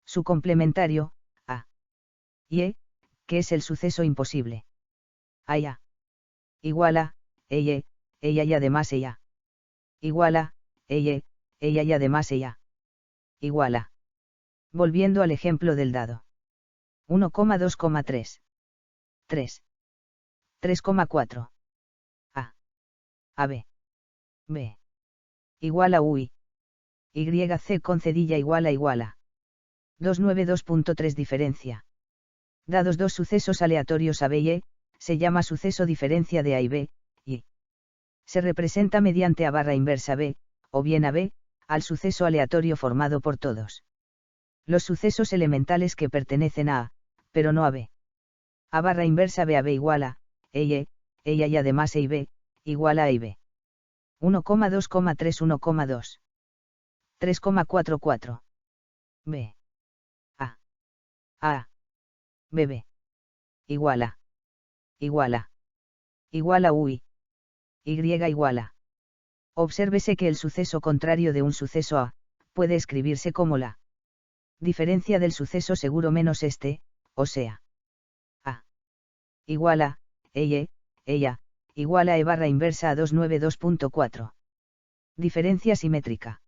su complementario, A. Y E, que es el suceso imposible. A y A. Igual a, ella y además ella. Igual a, ella y además ella. Igual a. Volviendo al ejemplo del dado. 1,2,3. 3. 3,4. A B. B. Igual a UI. YC concedilla igual a. 292.3 diferencia. Dados dos sucesos aleatorios A B y E, se llama suceso diferencia de A y B, y se representa mediante A barra inversa B, o bien A B, al suceso aleatorio formado por todos los sucesos elementales que pertenecen a A, pero no a B. A barra inversa B a B igual a, ella y además E y B, igual a E y B. 1,2,3 1,2. 3,44. B. A. BB. Igual a. Igual a UI. Y igual a. Obsérvese que el suceso contrario de un suceso A, puede escribirse como la diferencia del suceso seguro menos este, o sea, A. Igual a, ella, igual a E barra inversa a 292.4. Diferencia simétrica.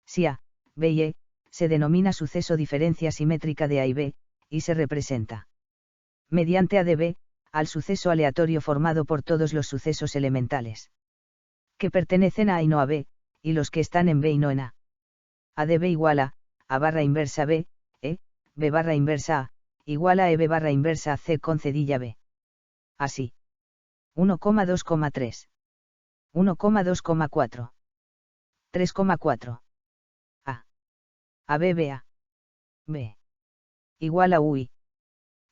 Si A, B y E, se denomina suceso diferencia simétrica de A y B, y se representa mediante A de B, al suceso aleatorio formado por todos los sucesos elementales que pertenecen a A y no a B, y los que están en B y no en A. A de B igual A barra inversa B, B barra inversa A, igual a EB barra inversa a C con cedilla B. Así. 1,2,3. 1,2,4. 3,4. A B B A. B. Igual a UI.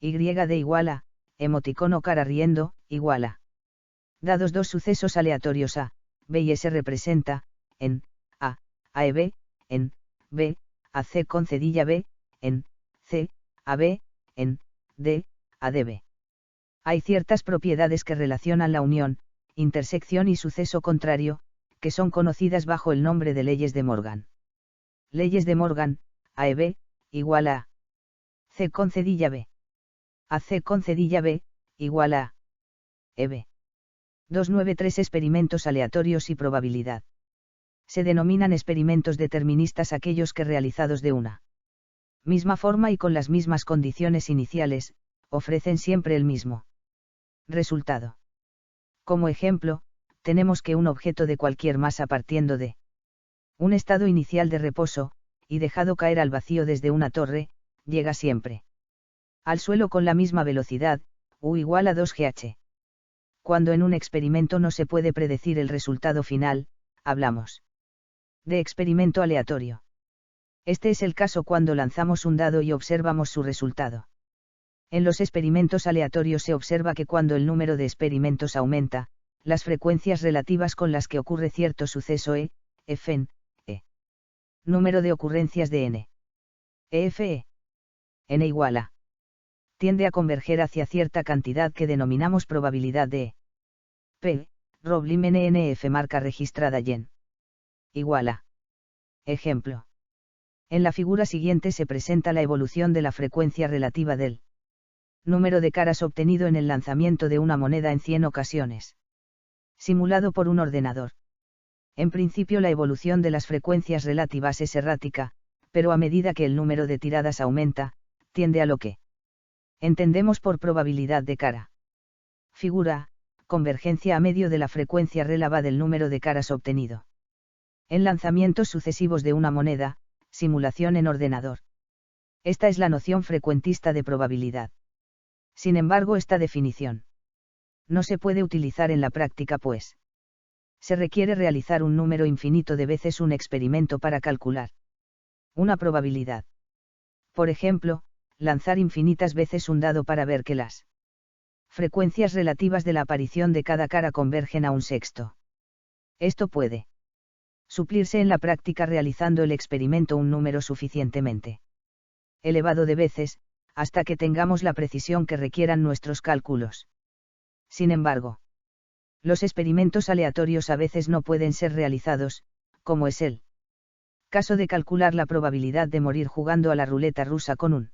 Y de igual a, emoticono cara riendo, igual a. Dados dos sucesos aleatorios A, B y S representa, en A e B, en B, a C con cedilla B, en C, a B, en D, a D B. Hay ciertas propiedades que relacionan la unión, intersección y suceso contrario, que son conocidas bajo el nombre de leyes de Morgan. Leyes de Morgan, A e B, igual a C con cedilla B. A C con cedilla B, igual a EB. 293 Experimentos aleatorios y probabilidad. Se denominan experimentos deterministas aquellos que realizados de una misma forma y con las mismas condiciones iniciales, ofrecen siempre el mismo resultado. Como ejemplo, tenemos que un objeto de cualquier masa partiendo de un estado inicial de reposo, y dejado caer al vacío desde una torre, llega siempre al suelo con la misma velocidad, u igual a 2gh. Cuando en un experimento no se puede predecir el resultado final, hablamos de experimento aleatorio. Este es el caso cuando lanzamos un dado y observamos su resultado. En los experimentos aleatorios se observa que cuando el número de experimentos aumenta, las frecuencias relativas con las que ocurre cierto suceso F en número de ocurrencias de n. F n igual a tiende a converger hacia cierta cantidad que denominamos probabilidad de P, Roblin NNF marca registrada y en igual a. Ejemplo. En la figura siguiente se presenta la evolución de la frecuencia relativa del número de caras obtenido en el lanzamiento de una moneda en 100 ocasiones. Simulado por un ordenador. En principio la evolución de las frecuencias relativas es errática, pero a medida que el número de tiradas aumenta, tiende a lo que entendemos por probabilidad de cara. Figura, convergencia a medio de la frecuencia relava del número de caras obtenido. En lanzamientos sucesivos de una moneda, simulación en ordenador. Esta es la noción frecuentista de probabilidad. Sin embargo, esta definición no se puede utilizar en la práctica pues se requiere realizar un número infinito de veces un experimento para calcular una probabilidad. Por ejemplo, lanzar infinitas veces un dado para ver que las frecuencias relativas de la aparición de cada cara convergen a un sexto. Esto puede suplirse en la práctica realizando el experimento un número suficientemente elevado de veces, hasta que tengamos la precisión que requieran nuestros cálculos. Sin embargo, los experimentos aleatorios a veces no pueden ser realizados, como es el caso de calcular la probabilidad de morir jugando a la ruleta rusa con un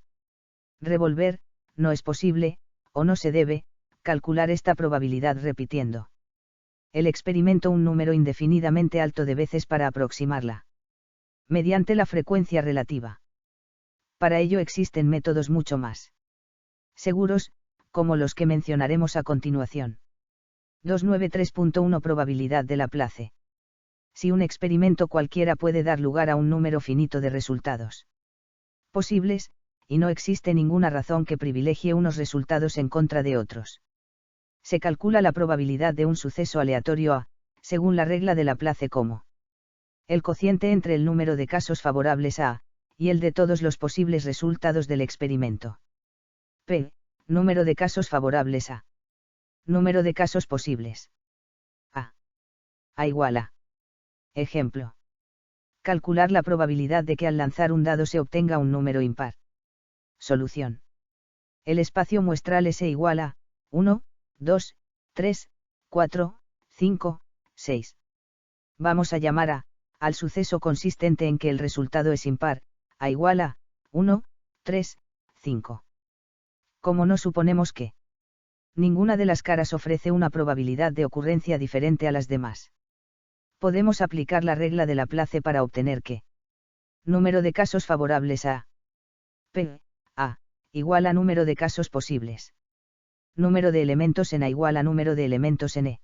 revólver. No es posible, o no se debe, calcular esta probabilidad repitiendo el experimento un número indefinidamente alto de veces para aproximarla mediante la frecuencia relativa. Para ello existen métodos mucho más seguros, como los que mencionaremos a continuación. 293.1 Probabilidad de Laplace. Si un experimento cualquiera puede dar lugar a un número finito de resultados posibles, y no existe ninguna razón que privilegie unos resultados en contra de otros. Se calcula la probabilidad de un suceso aleatorio A, según la regla de Laplace como el cociente entre el número de casos favorables a A, y el de todos los posibles resultados del experimento. P, número de casos favorables a. Número de casos posibles. A igual a. Ejemplo. Calcular la probabilidad de que al lanzar un dado se obtenga un número impar. Solución. El espacio muestral S igual a 1, 2, 3, 4, 5, 6. Vamos a llamar al suceso consistente en que el resultado es impar, A igual a 1, 3, 5. Como no suponemos que ninguna de las caras ofrece una probabilidad de ocurrencia diferente a las demás, podemos aplicar la regla de Laplace para obtener que número de casos favorables a P, A, igual a número de casos posibles. Número de elementos en A igual a número de elementos en E.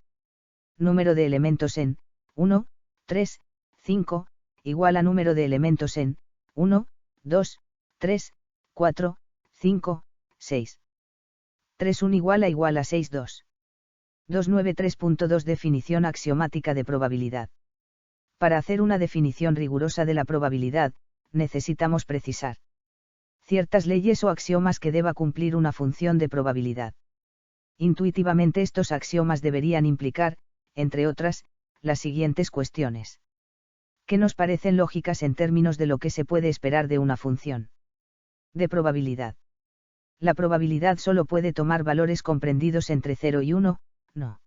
Número de elementos en 1, 3, 5, igual a número de elementos en 1, 2, 3, 4, 5, 6. 3 1 igual a 6 2. 293.2 Definición axiomática de probabilidad. Para hacer una definición rigurosa de la probabilidad, necesitamos precisar ciertas leyes o axiomas que deba cumplir una función de probabilidad. Intuitivamente estos axiomas deberían implicar, entre otras, las siguientes cuestiones. Que nos parecen lógicas en términos de lo que se puede esperar de una función de probabilidad. La probabilidad solo puede tomar valores comprendidos entre 0 y 1, no.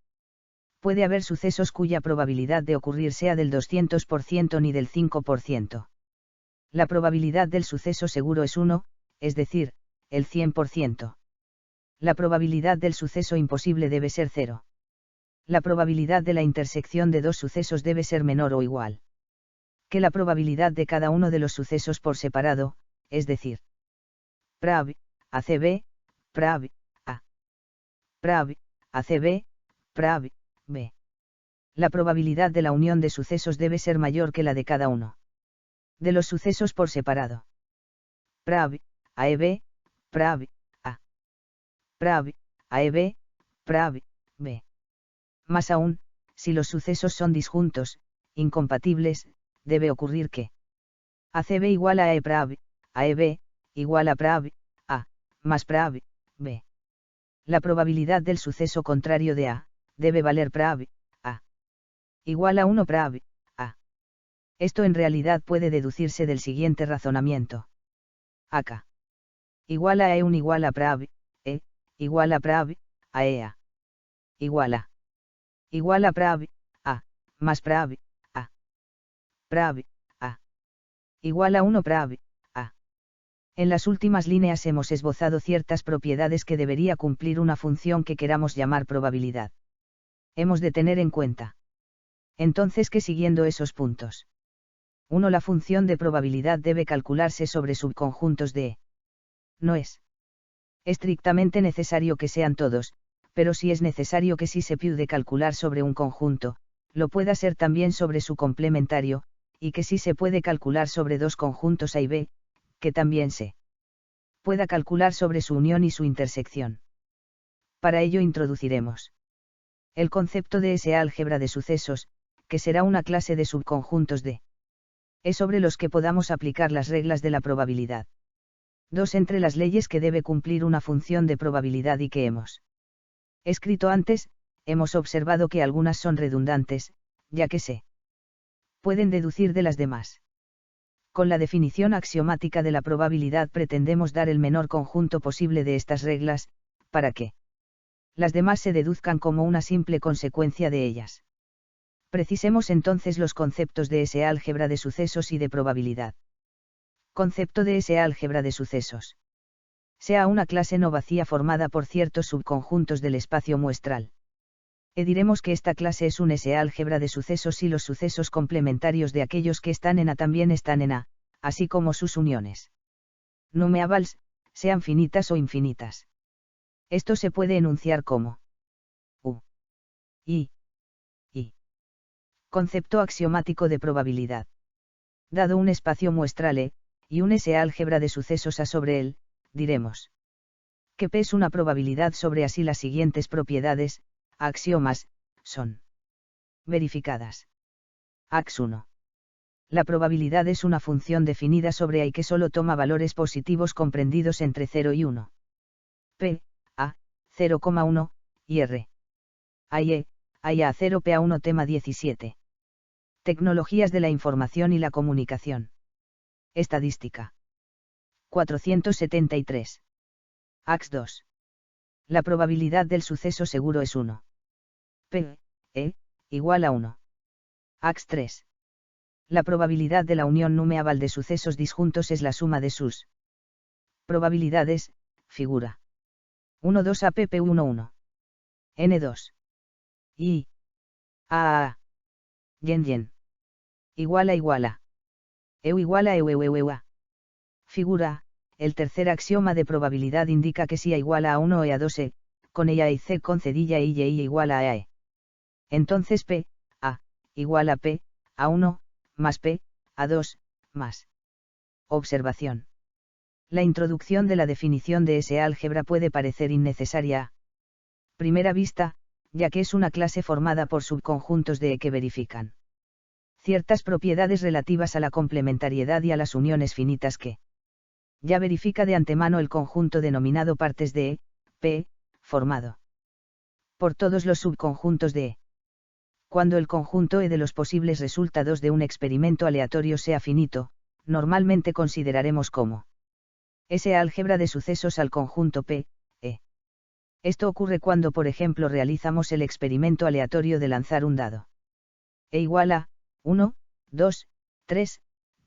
Puede haber sucesos cuya probabilidad de ocurrir sea del 200% ni del 5%. La probabilidad del suceso seguro es 1, es decir, el 100%. La probabilidad del suceso imposible debe ser 0. La probabilidad de la intersección de dos sucesos debe ser menor o igual que la probabilidad de cada uno de los sucesos por separado, es decir, PRAB, ACB, PRAB, A. PRAB, ACB, PRAB, B. La probabilidad de la unión de sucesos debe ser mayor que la de cada uno de los sucesos por separado. PRAB, AEB, PRAB, A. PRAB, AEB, PRAB, B. Más aún, si los sucesos son disjuntos, incompatibles, debe ocurrir que ACB igual a AEPRAB, AEB, igual a PRAB, A, más PRAB, B. La probabilidad del suceso contrario de A, debe valer PRAB, A. Igual a 1 PRAB, A. Esto en realidad puede deducirse del siguiente razonamiento. AK. Igual a E1 igual a PRAB, E, igual a PRAB, a EA. Igual a PRAB, A, más PRAB, A. PRAB, A. Igual a 1 PRAB, A. En las últimas líneas hemos esbozado ciertas propiedades que debería cumplir una función que queramos llamar probabilidad. Hemos de tener en cuenta entonces que siguiendo esos puntos. 1. La función de probabilidad debe calcularse sobre subconjuntos de E. No es estrictamente necesario que sean todos, pero sí es necesario que si se puede calcular sobre un conjunto, lo pueda ser también sobre su complementario, y que si se puede calcular sobre dos conjuntos A y B, que también se pueda calcular sobre su unión y su intersección. Para ello introduciremos el concepto de ese álgebra de sucesos, que será una clase de subconjuntos de E sobre los que podamos aplicar las reglas de la probabilidad. 2. Entre las leyes que debe cumplir una función de probabilidad y que hemos escrito antes, hemos observado que algunas son redundantes, ya que se pueden deducir de las demás. Con la definición axiomática de la probabilidad pretendemos dar el menor conjunto posible de estas reglas, para que las demás se deduzcan como una simple consecuencia de ellas. Precisemos entonces los conceptos de ese álgebra de sucesos y de probabilidad. Concepto de ese álgebra de sucesos. Sea una clase no vacía formada por ciertos subconjuntos del espacio muestral. Diremos que esta clase es un S álgebra de sucesos si los sucesos complementarios de aquellos que están en A también están en A, así como sus uniones numeables, sean finitas o infinitas. Esto se puede enunciar como U. I. Concepto axiomático de probabilidad. Dado un espacio muestral E, y un S álgebra de sucesos A sobre él, diremos que P es una probabilidad sobre así las siguientes propiedades, axiomas, son verificadas. Ax1. La probabilidad es una función definida sobre A y que solo toma valores positivos comprendidos entre 0 y 1. P, A, 0,1, y R. A y E, A y A 0 P A1 tema 17. Tecnologías de la información y la comunicación. Estadística. 473. Ax2. La probabilidad del suceso seguro es 1. P, E, igual a 1. Ax3. La probabilidad de la unión numeable de sucesos disjuntos es la suma de sus probabilidades, figura 1,2 a pp 1,1. N2. Y. A. Yen. Igual a. Eu igual a eu. Figura, el tercer axioma de probabilidad indica que si A igual a 1 o a 2 E, con ella y C concedilla y y igual a E. Entonces P, A, igual a P, A1, más P, A2, más. Observación. La introducción de la definición de ese álgebra puede parecer innecesaria a primera vista, ya que es una clase formada por subconjuntos de E que verifican ciertas propiedades relativas a la complementariedad y a las uniones finitas que ya verifica de antemano el conjunto denominado partes de E, P, formado por todos los subconjuntos de E. Cuando el conjunto E de los posibles resultados de un experimento aleatorio sea finito, normalmente consideraremos como ese álgebra de sucesos al conjunto P, E. Esto ocurre cuando, por ejemplo, realizamos el experimento aleatorio de lanzar un dado. E igual a 1, 2, 3,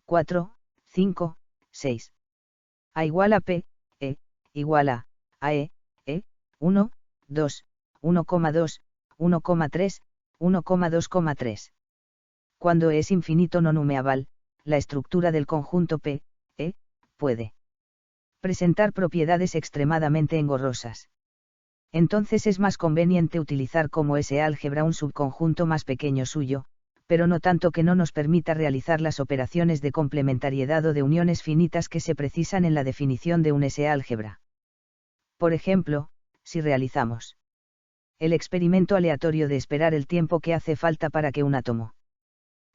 4, 5, 6. A igual a P, E, igual a E, 1, 2, 1,2, 1,3, 1,2,3. Cuando E es infinito no numeable, la estructura del conjunto P, E, puede presentar propiedades extremadamente engorrosas. Entonces es más conveniente utilizar como ese álgebra un subconjunto más pequeño suyo, pero no tanto que no nos permita realizar las operaciones de complementariedad o de uniones finitas que se precisan en la definición de un S álgebra. Por ejemplo, si realizamos el experimento aleatorio de esperar el tiempo que hace falta para que un átomo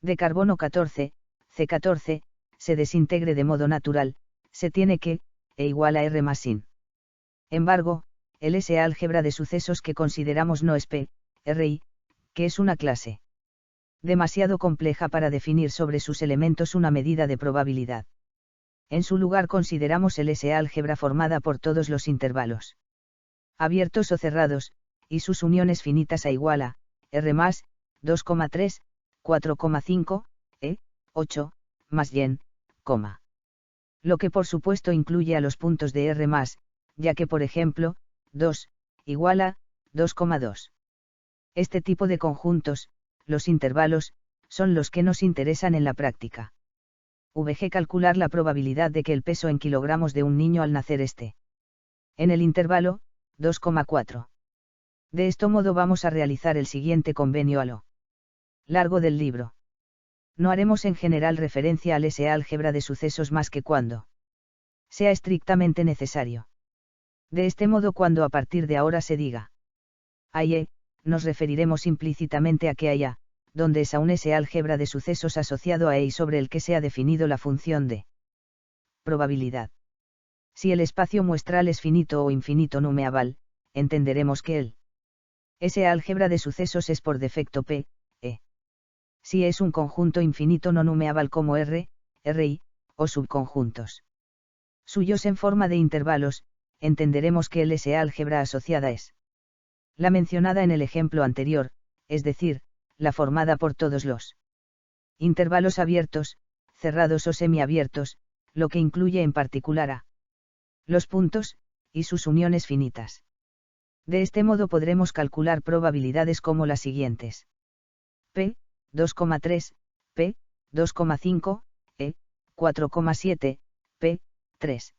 de carbono 14, C14, se desintegre de modo natural, se tiene que, E igual a R más sin embargo, el S álgebra de sucesos que consideramos no es P, RI, que es una clase demasiado compleja para definir sobre sus elementos una medida de probabilidad. En su lugar consideramos el S álgebra formada por todos los intervalos abiertos o cerrados, y sus uniones finitas a igual a, R más, 2,3, 4,5, 8, más y en, coma. Lo que por supuesto incluye a los puntos de R más, ya que por ejemplo, 2, igual a, 2,2. Este tipo de conjuntos, los intervalos, son los que nos interesan en la práctica. VG calcular la probabilidad de que el peso en kilogramos de un niño al nacer esté en el intervalo, 2,4. De este modo vamos a realizar el siguiente convenio a lo largo del libro. No haremos en general referencia al S álgebra de sucesos más que cuando sea estrictamente necesario. De este modo, cuando a partir de ahora se diga hay E, nos referiremos implícitamente a que haya, donde es aún ese álgebra de sucesos asociado a E y sobre el que se ha definido la función de probabilidad. Si el espacio muestral es finito o infinito numeable, entenderemos que el ese álgebra de sucesos es por defecto P, E. Si es un conjunto infinito no numeable como R, RI, o subconjuntos suyos en forma de intervalos, entenderemos que el S álgebra asociada es la mencionada en el ejemplo anterior, es decir, la formada por todos los intervalos abiertos, cerrados o semiabiertos, lo que incluye en particular a los puntos, y sus uniones finitas. De este modo podremos calcular probabilidades como las siguientes. P, 2,3, P, 2,5, E, 4,7, P, 3.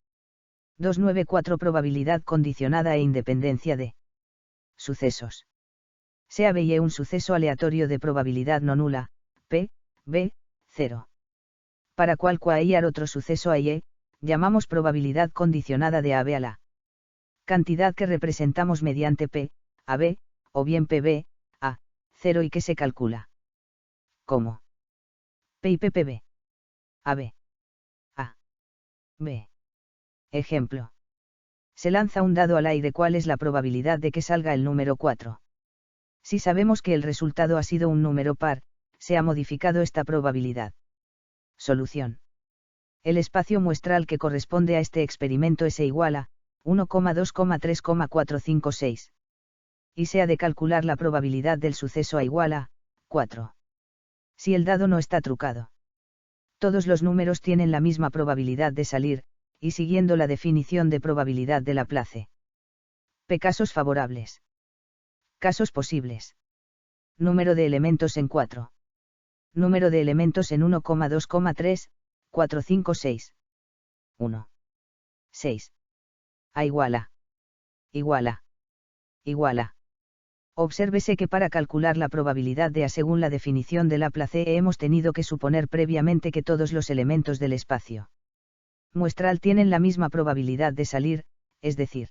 294 probabilidad condicionada e independencia de sucesos. Sea B y E un suceso aleatorio de probabilidad no nula, P, B, 0. Para cualquier otro suceso A y E, llamamos probabilidad condicionada de AB a la cantidad que representamos mediante P, AB, o bien PB, A, 0 y que se calcula como P y PPB. AB. A. B. Ejemplo. Se lanza un dado al aire. ¿Cuál es la probabilidad de que salga el número 4? Si sabemos que el resultado ha sido un número par, se ha modificado esta probabilidad. Solución. El espacio muestral que corresponde a este experimento es igual a 1,2,3,456. Y se ha de calcular la probabilidad del suceso a igual a 4. Si el dado no está trucado. Todos los números tienen la misma probabilidad de salir, y siguiendo la definición de probabilidad de Laplace. P. Casos favorables. Casos posibles. Número de elementos en 4. Número de elementos en 1,2,3, 4, 5, 6. 1. 6. A igual a. Igual a. igual a. Obsérvese que para calcular la probabilidad de A según la definición de Laplace hemos tenido que suponer previamente que todos los elementos del espacio muestral tienen la misma probabilidad de salir, es decir,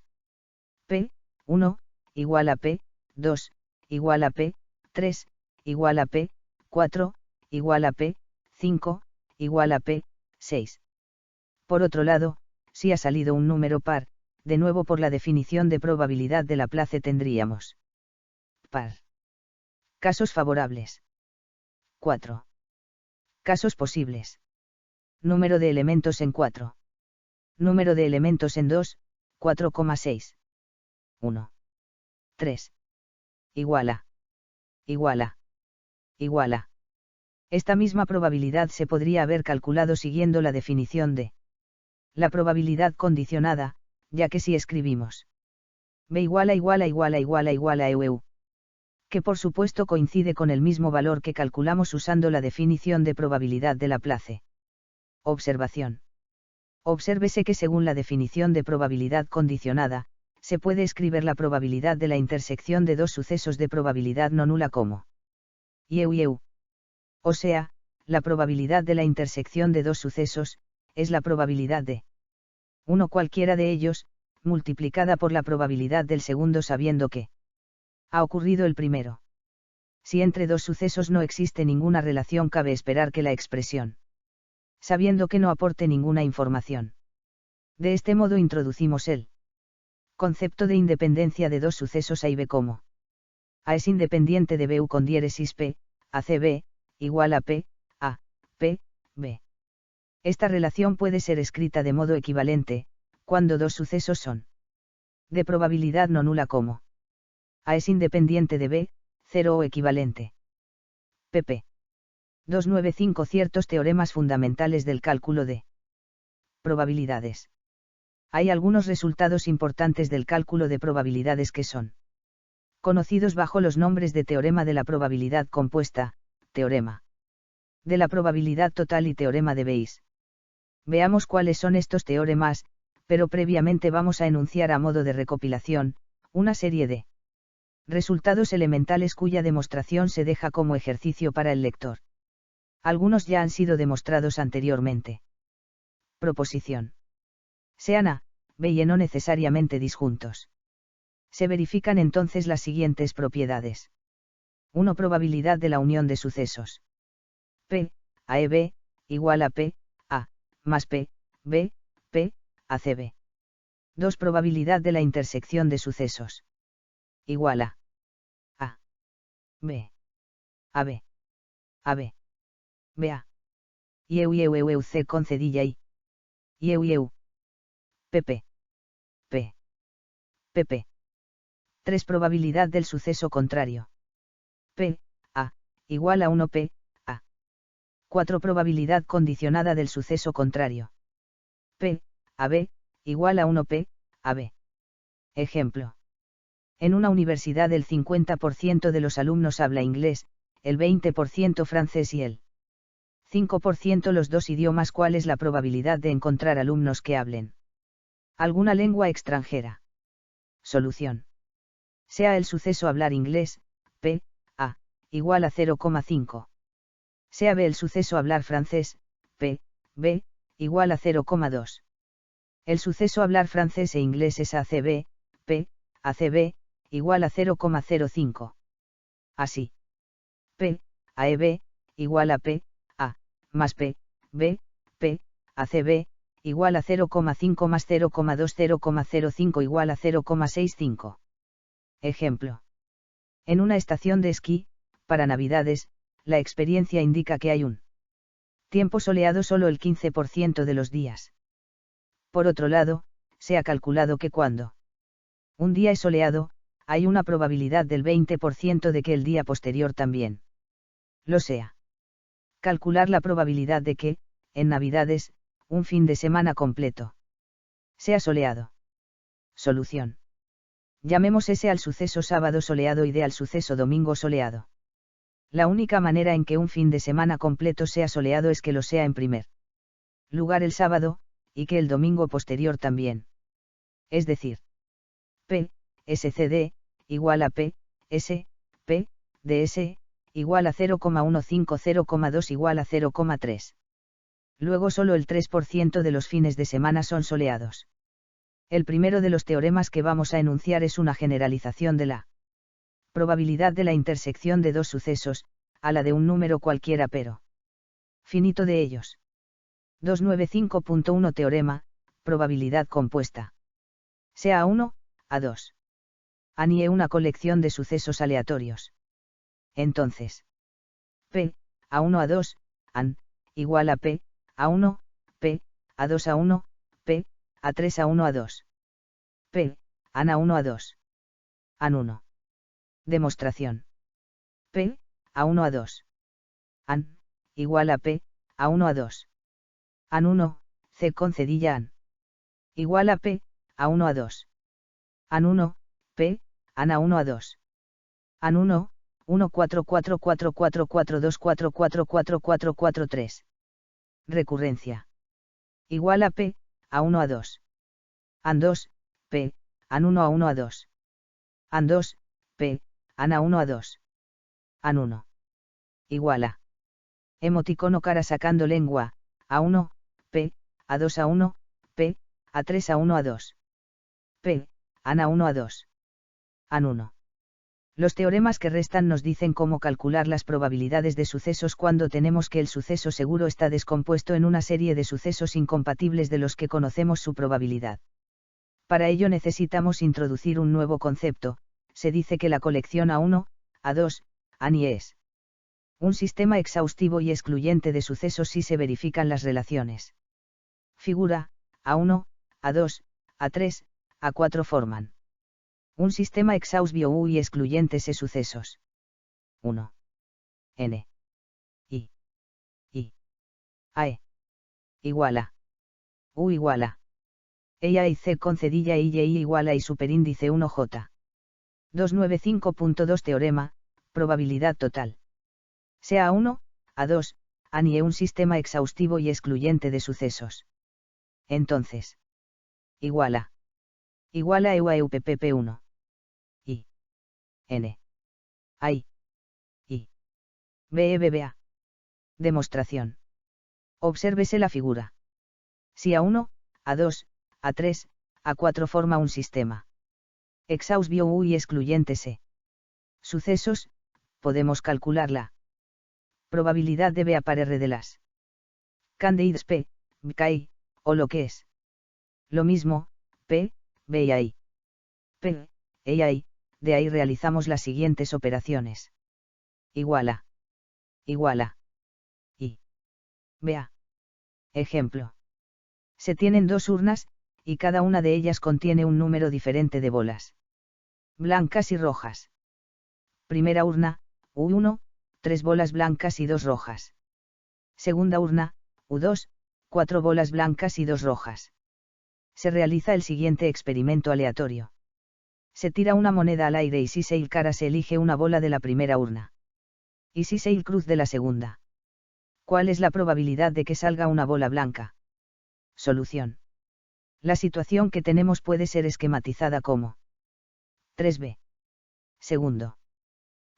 P1 igual a P2 igual a P3 igual a P4 igual a P5 igual a P6. Por otro lado, si ha salido un número par, de nuevo por la definición de probabilidad de Laplace tendríamos par. Casos favorables. 4. Casos posibles. Número de elementos en 4. Número de elementos en 2, 4,6. 1. 3. Igual a. Igual a. Igual a. Esta misma probabilidad se podría haber calculado siguiendo la definición de la probabilidad condicionada, ya que si escribimos B igual a igual a igual a igual a igual a EU, que por supuesto coincide con el mismo valor que calculamos usando la definición de probabilidad de Laplace. Observación. Obsérvese que según la definición de probabilidad condicionada, se puede escribir la probabilidad de la intersección de dos sucesos de probabilidad no nula como IEU y EU. O sea, la probabilidad de la intersección de dos sucesos, es la probabilidad de uno cualquiera de ellos, multiplicada por la probabilidad del segundo sabiendo que ha ocurrido el primero. Si entre dos sucesos no existe ninguna relación, cabe esperar que la expresión, sabiendo que no aporte ninguna información. De este modo introducimos el concepto de independencia de dos sucesos A y B como A es independiente de B u con diéresis P, ACB, igual a P, A, P, B. Esta relación puede ser escrita de modo equivalente, cuando dos sucesos son de probabilidad no nula como A es independiente de B, 0 o equivalente. pp. 295 Ciertos teoremas fundamentales del cálculo de probabilidades. Hay algunos resultados importantes del cálculo de probabilidades que son conocidos bajo los nombres de teorema de la probabilidad compuesta, teorema de la probabilidad total y teorema de Bayes. Veamos cuáles son estos teoremas, pero previamente vamos a enunciar a modo de recopilación, una serie de resultados elementales cuya demostración se deja como ejercicio para el lector. Algunos ya han sido demostrados anteriormente. Proposición. Sean A, B y E no necesariamente disjuntos. Se verifican entonces las siguientes propiedades. 1. Probabilidad de la unión de sucesos. P, A, E, B, igual a P, A, más P, B, P, A, C, B. 2. Probabilidad de la intersección de sucesos. Igual a B, A, B, A, B, B, A. IEU C concedilla I. IEU. PP. P. PP. 3. Probabilidad del suceso contrario. P, A, igual a 1 P, A. 4. Probabilidad condicionada del suceso contrario. P, A, B, igual a 1 P, A, B. Ejemplo. En una universidad el 50% de los alumnos habla inglés, el 20% francés y el 5% los dos idiomas. ¿Cuál es la probabilidad de encontrar alumnos que hablen alguna lengua extranjera? Solución. Sea el suceso hablar inglés, P, A, igual a 0,5. Sea B el suceso hablar francés, P, B, igual a 0,2. El suceso hablar francés e inglés es ACB, P, ACB, igual a 0,05. Así. P, AEB, igual a P, A, más P, B, P, ACB, igual a 0,5 más 0,2 0,05 igual a 0,65. Ejemplo. En una estación de esquí, para Navidades, la experiencia indica que hay un tiempo soleado solo el 15% de los días. Por otro lado, se ha calculado que cuando un día es soleado, hay una probabilidad del 20% de que el día posterior también lo sea. Calcular la probabilidad de que, en Navidades, un fin de semana completo sea soleado. Solución. Llamemos S al suceso sábado soleado y D al suceso domingo soleado. La única manera en que un fin de semana completo sea soleado es que lo sea en primer lugar el sábado, y que el domingo posterior también. Es decir, P, SCD, igual a P, S, P, de S, igual a 0,150,2 igual a 0,3. Luego solo el 3% de los fines de semana son soleados. El primero de los teoremas que vamos a enunciar es una generalización de la probabilidad de la intersección de dos sucesos, a la de un número cualquiera pero finito de ellos. 295.1 Teorema, probabilidad compuesta. Sea A1, A2. ANI es una colección de sucesos aleatorios. Entonces, P, A1 A2, AN, igual a P, A1, P, A2 A1, P, A3 A1 A2. P, AN A1 A2. AN 1. Demostración. P, A1 A2. AN, igual a P, A1 A2. AN 1, C concedilla AN. Igual a P, A1 A2. AN 1, P, AN A1 A2. AN 1, 1444442444443. Recurrencia. Igual a P, A1 A2. AN 2, P, AN 1 A1 A2. AN 2, P, AN A1 A2. AN 1. Igual a. Emoticono cara sacando lengua, A1, P, A2 A1, P, A3 A1 A2. P, AN A1 A2. AN 1. Los teoremas que restan nos dicen cómo calcular las probabilidades de sucesos cuando tenemos que el suceso seguro está descompuesto en una serie de sucesos incompatibles de los que conocemos su probabilidad. Para ello necesitamos introducir un nuevo concepto. Se dice que la colección A1, A2, ANI es un sistema exhaustivo y excluyente de sucesos si se verifican las relaciones. Figura, A1, A2, A3, A4 forman un sistema exhaustivo y excluyente de sucesos. 1. N. I. AE. Igual a. U igual a. Ella y C concedilla I igual a y superíndice 1J. 295.2 Teorema, probabilidad total. Sea A1, A2, ANI un sistema exhaustivo y excluyente de sucesos. Entonces. Igual a EU a EUPPP1. I. N. I. BEBBA. Demostración. Obsérvese la figura. Si A1, A2, A3, A4 forma un sistema exhaustivo y excluyente C. Sucesos, podemos calcular la probabilidad de BA par R de las candidatas P, BK, o lo que es lo mismo, P, B y I. P, E y I, de ahí realizamos las siguientes operaciones. Igual a. I. BA. Ejemplo. Se tienen dos urnas, y cada una de ellas contiene un número diferente de bolas blancas y rojas. Primera urna, U1, 3 bolas blancas y 2 rojas. Segunda urna, U2, 4 bolas blancas y 2 rojas. Se realiza el siguiente experimento aleatorio. Se tira una moneda al aire y si se il cara se elige una bola de la primera urna. Y si se il cruz de la segunda. ¿Cuál es la probabilidad de que salga una bola blanca? Solución. La situación que tenemos puede ser esquematizada como 3b. Segundo.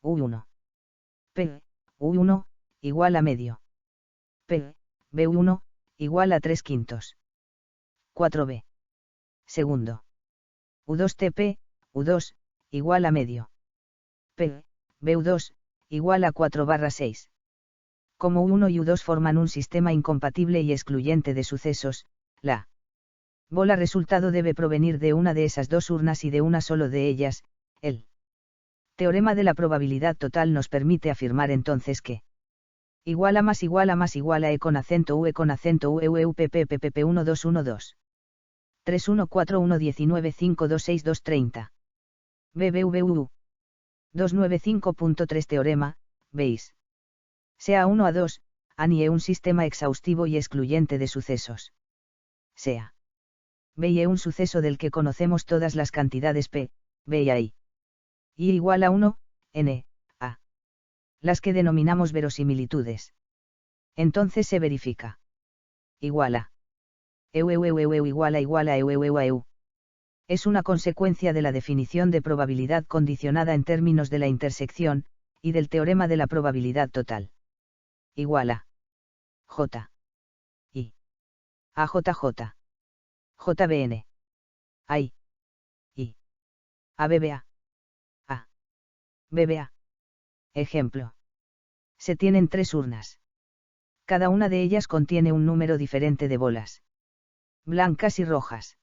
U1. P, U1, igual a medio. P, B1, igual a 3 quintos. 4b. Segundo. U2 TP, U2, igual a medio. P, B2, igual a 4/6. Como U1 y U2 forman un sistema incompatible y excluyente de sucesos, la bola resultado debe provenir de una de esas dos urnas y de una solo de ellas. El teorema de la probabilidad total nos permite afirmar entonces que igual a más igual a E con acento UE con acento UEUPPPP1212. 314119526230. BBVU. 295.3 Teorema, veis. Sea A1 A2, ANI un sistema exhaustivo y excluyente de sucesos. Sea B un suceso del que conocemos todas las cantidades P, B y I. Y igual a 1, N, A. Las que denominamos verosimilitudes. Entonces se verifica. Igual a. EU igual a EU. Es una consecuencia de la definición de probabilidad condicionada en términos de la intersección, y del teorema de la probabilidad total. Igual a J. I. A J J. JBN. I. I. A BBA. A. BBA. Ejemplo. Se tienen 3 urnas. Cada una de ellas contiene un número diferente de bolas. Blancas y rojas.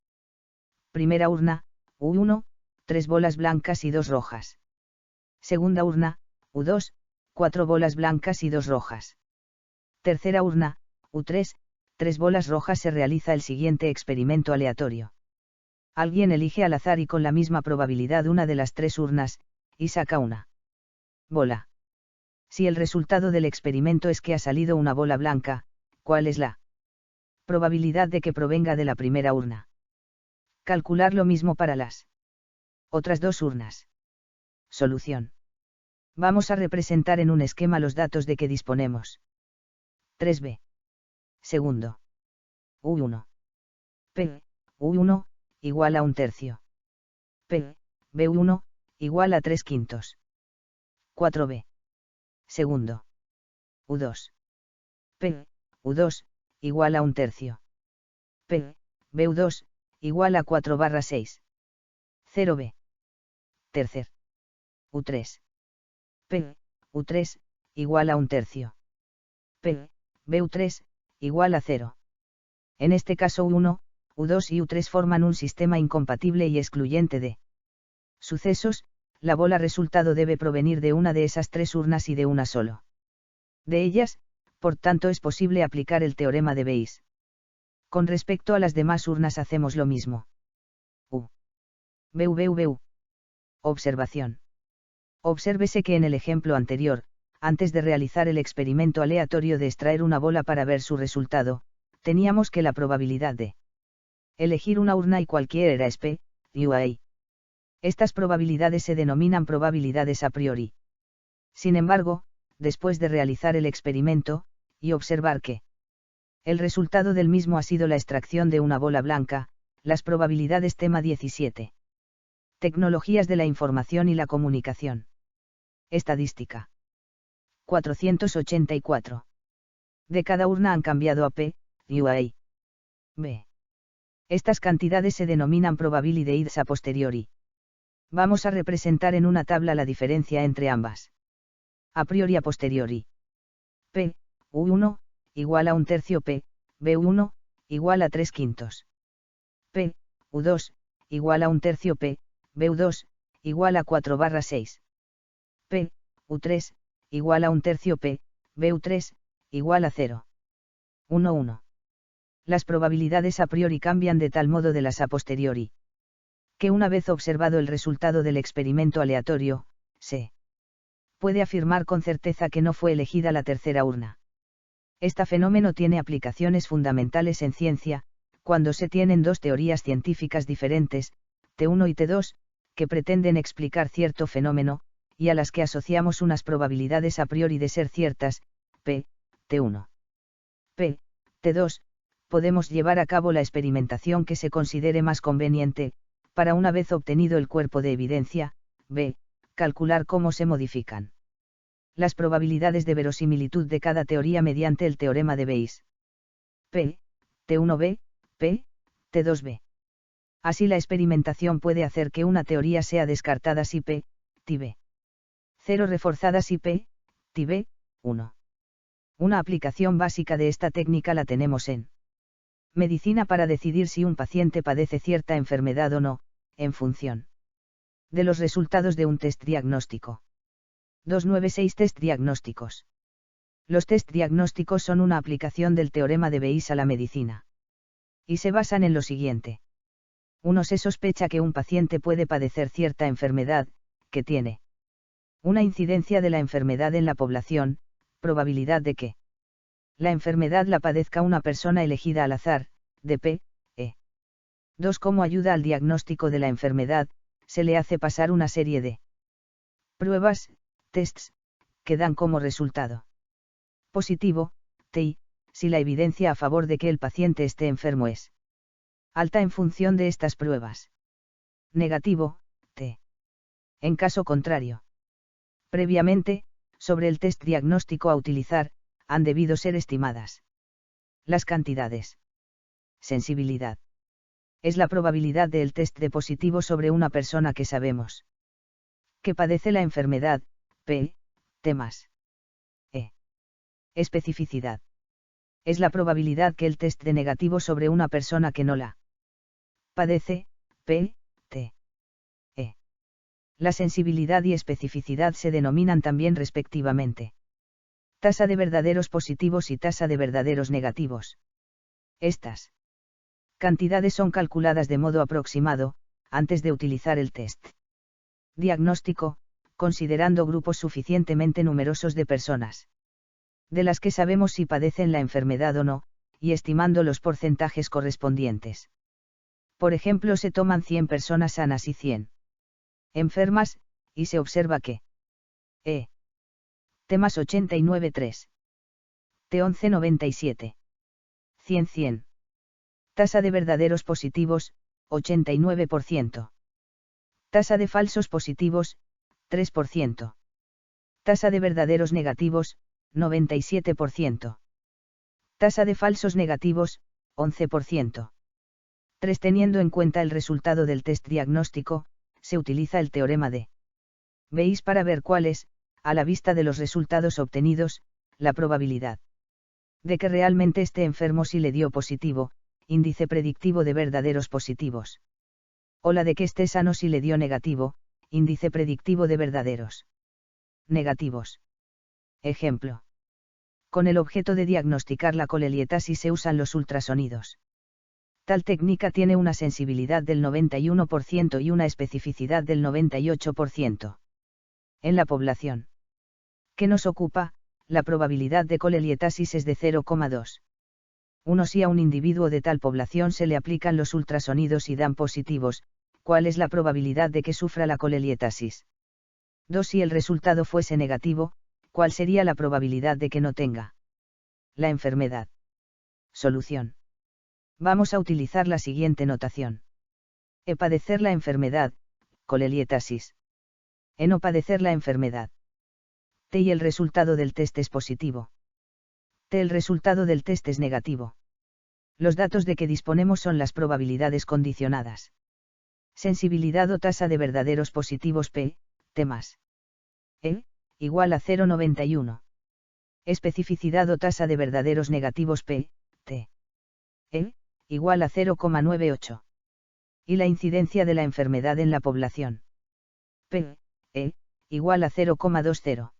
Primera urna, U1, 3 bolas blancas y 2 rojas. Segunda urna, U2, 4 bolas blancas y 2 rojas. Tercera urna, U3, 3 bolas rojas. Se realiza el siguiente experimento aleatorio. Alguien elige al azar y con la misma probabilidad una de las 3 urnas, y saca una bola. Si el resultado del experimento es que ha salido una bola blanca, ¿cuál es la probabilidad de que provenga de la primera urna? Calcular lo mismo para las otras 2 urnas. Solución. Vamos a representar en un esquema los datos de que disponemos. 3b. Segundo. U1. P. U1, igual a 1/3. P. B1, igual a 3/5. 4b. Segundo. U2. P. U2, igual a 1/3. P. Bu2, igual a 4/6. 0b. Tercer. U3. P. U3, igual a 1/3. P. Bu3, igual a 0. En este caso U1, U2 y U3 forman un sistema incompatible y excluyente de sucesos. La bola resultado debe provenir de una de esas 3 urnas y de una solo de ellas, por tanto es posible aplicar el teorema de Bayes. Con respecto a las demás urnas hacemos lo mismo. U. Bu. Observación. Obsérvese que en el ejemplo anterior, antes de realizar el experimento aleatorio de extraer una bola para ver su resultado, teníamos que la probabilidad de elegir una urna y cualquiera es P, UA. Estas probabilidades se denominan probabilidades a priori. Sin embargo, después de realizar el experimento, y observar que el resultado del mismo ha sido la extracción de una bola blanca, las probabilidades tema 17. Tecnologías de la información y la comunicación. Estadística. 484. De cada urna han cambiado a P, UA. B. Estas cantidades se denominan probabilidades a posteriori. Vamos a representar en una tabla la diferencia entre ambas. A priori a posteriori. P, U1, igual a 1/3 P, B1, igual a 3/5. P, U2, igual a 1/3 P, Bu2, igual a 4/6. P, U3, igual a 1/3 P, Bu3, igual a 0. 1, 1. Las probabilidades a priori cambian de tal modo de las a posteriori, que una vez observado el resultado del experimento aleatorio, se puede afirmar con certeza que no fue elegida la tercera urna. Este fenómeno tiene aplicaciones fundamentales en ciencia, cuando se tienen 2 teorías científicas diferentes, T1 y T2, que pretenden explicar cierto fenómeno, y a las que asociamos unas probabilidades a priori de ser ciertas, P, T1. P, T2, podemos llevar a cabo la experimentación que se considere más conveniente, para una vez obtenido el cuerpo de evidencia, B, calcular cómo se modifican las probabilidades de verosimilitud de cada teoría mediante el teorema de Bayes. P, T1b, P, T2b. Así la experimentación puede hacer que una teoría sea descartada si P, TB. 0 reforzada si P, TB, 1. Una aplicación básica de esta técnica la tenemos en medicina para decidir si un paciente padece cierta enfermedad o no, en función de los resultados de un test diagnóstico. 296 Test diagnósticos. Los test diagnósticos son una aplicación del teorema de Bayes a la medicina. Y se basan en lo siguiente. 1. Se sospecha que un paciente puede padecer cierta enfermedad, que tiene una incidencia de la enfermedad en la población, probabilidad de que la enfermedad la padezca una persona elegida al azar, de P, E. 2. Como ayuda al diagnóstico de la enfermedad, se le hace pasar una serie de pruebas, tests, que dan como resultado positivo, TI, si la evidencia a favor de que el paciente esté enfermo es alta en función de estas pruebas. Negativo, T. En caso contrario. Previamente, sobre el test diagnóstico a utilizar, han debido ser estimadas las cantidades. Sensibilidad. Es la probabilidad del test de positivo sobre una persona que sabemos que padece la enfermedad, P, T más. E. Especificidad. Es la probabilidad que el test de negativo sobre una persona que no la padece, P, T. E. La sensibilidad y especificidad se denominan también respectivamente tasa de verdaderos positivos y tasa de verdaderos negativos. Estas cantidades son calculadas de modo aproximado, antes de utilizar el test diagnóstico, considerando grupos suficientemente numerosos de personas, de las que sabemos si padecen la enfermedad o no, y estimando los porcentajes correspondientes. Por ejemplo, se toman 100 personas sanas y 100 enfermas, y se observa que T más 89,3. T 11,97. 100. Tasa de verdaderos positivos, 89%. Tasa de falsos positivos, 3%. Tasa de verdaderos negativos, 97%. Tasa de falsos negativos, 11%. 3. Teniendo en cuenta el resultado del test diagnóstico, se utiliza el teorema de Bayes para ver cuál es, a la vista de los resultados obtenidos, la probabilidad de que realmente esté enfermo si le dio positivo, índice predictivo de verdaderos positivos. O la de que esté sano si le dio negativo, índice predictivo de verdaderos negativos. Ejemplo. Con el objeto de diagnosticar la colelietasis se usan los ultrasonidos. Tal técnica tiene una sensibilidad del 91% y una especificidad del 98%. En la población que nos ocupa, la probabilidad de colelietasis es de 0,2. 1 si a un individuo de tal población se le aplican los ultrasonidos y dan positivos, ¿cuál es la probabilidad de que sufra la colelietasis? 2 si el resultado fuese negativo, ¿cuál sería la probabilidad de que no tenga la enfermedad? Solución. Vamos a utilizar la siguiente notación. E padecer la enfermedad, colelietasis. E no padecer la enfermedad. T y el resultado del test es positivo. T el resultado del test es negativo. Los datos de que disponemos son las probabilidades condicionadas. Sensibilidad o tasa de verdaderos positivos P, T más E, igual a 0,91. Especificidad o tasa de verdaderos negativos P, T. E, igual a 0,98. Y la incidencia de la enfermedad en la población. P, E, igual a 0,20.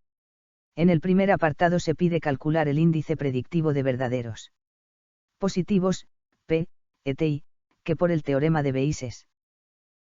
En el primer apartado se pide calcular el índice predictivo de verdaderos positivos, P, ETI, que por el teorema de Bayes es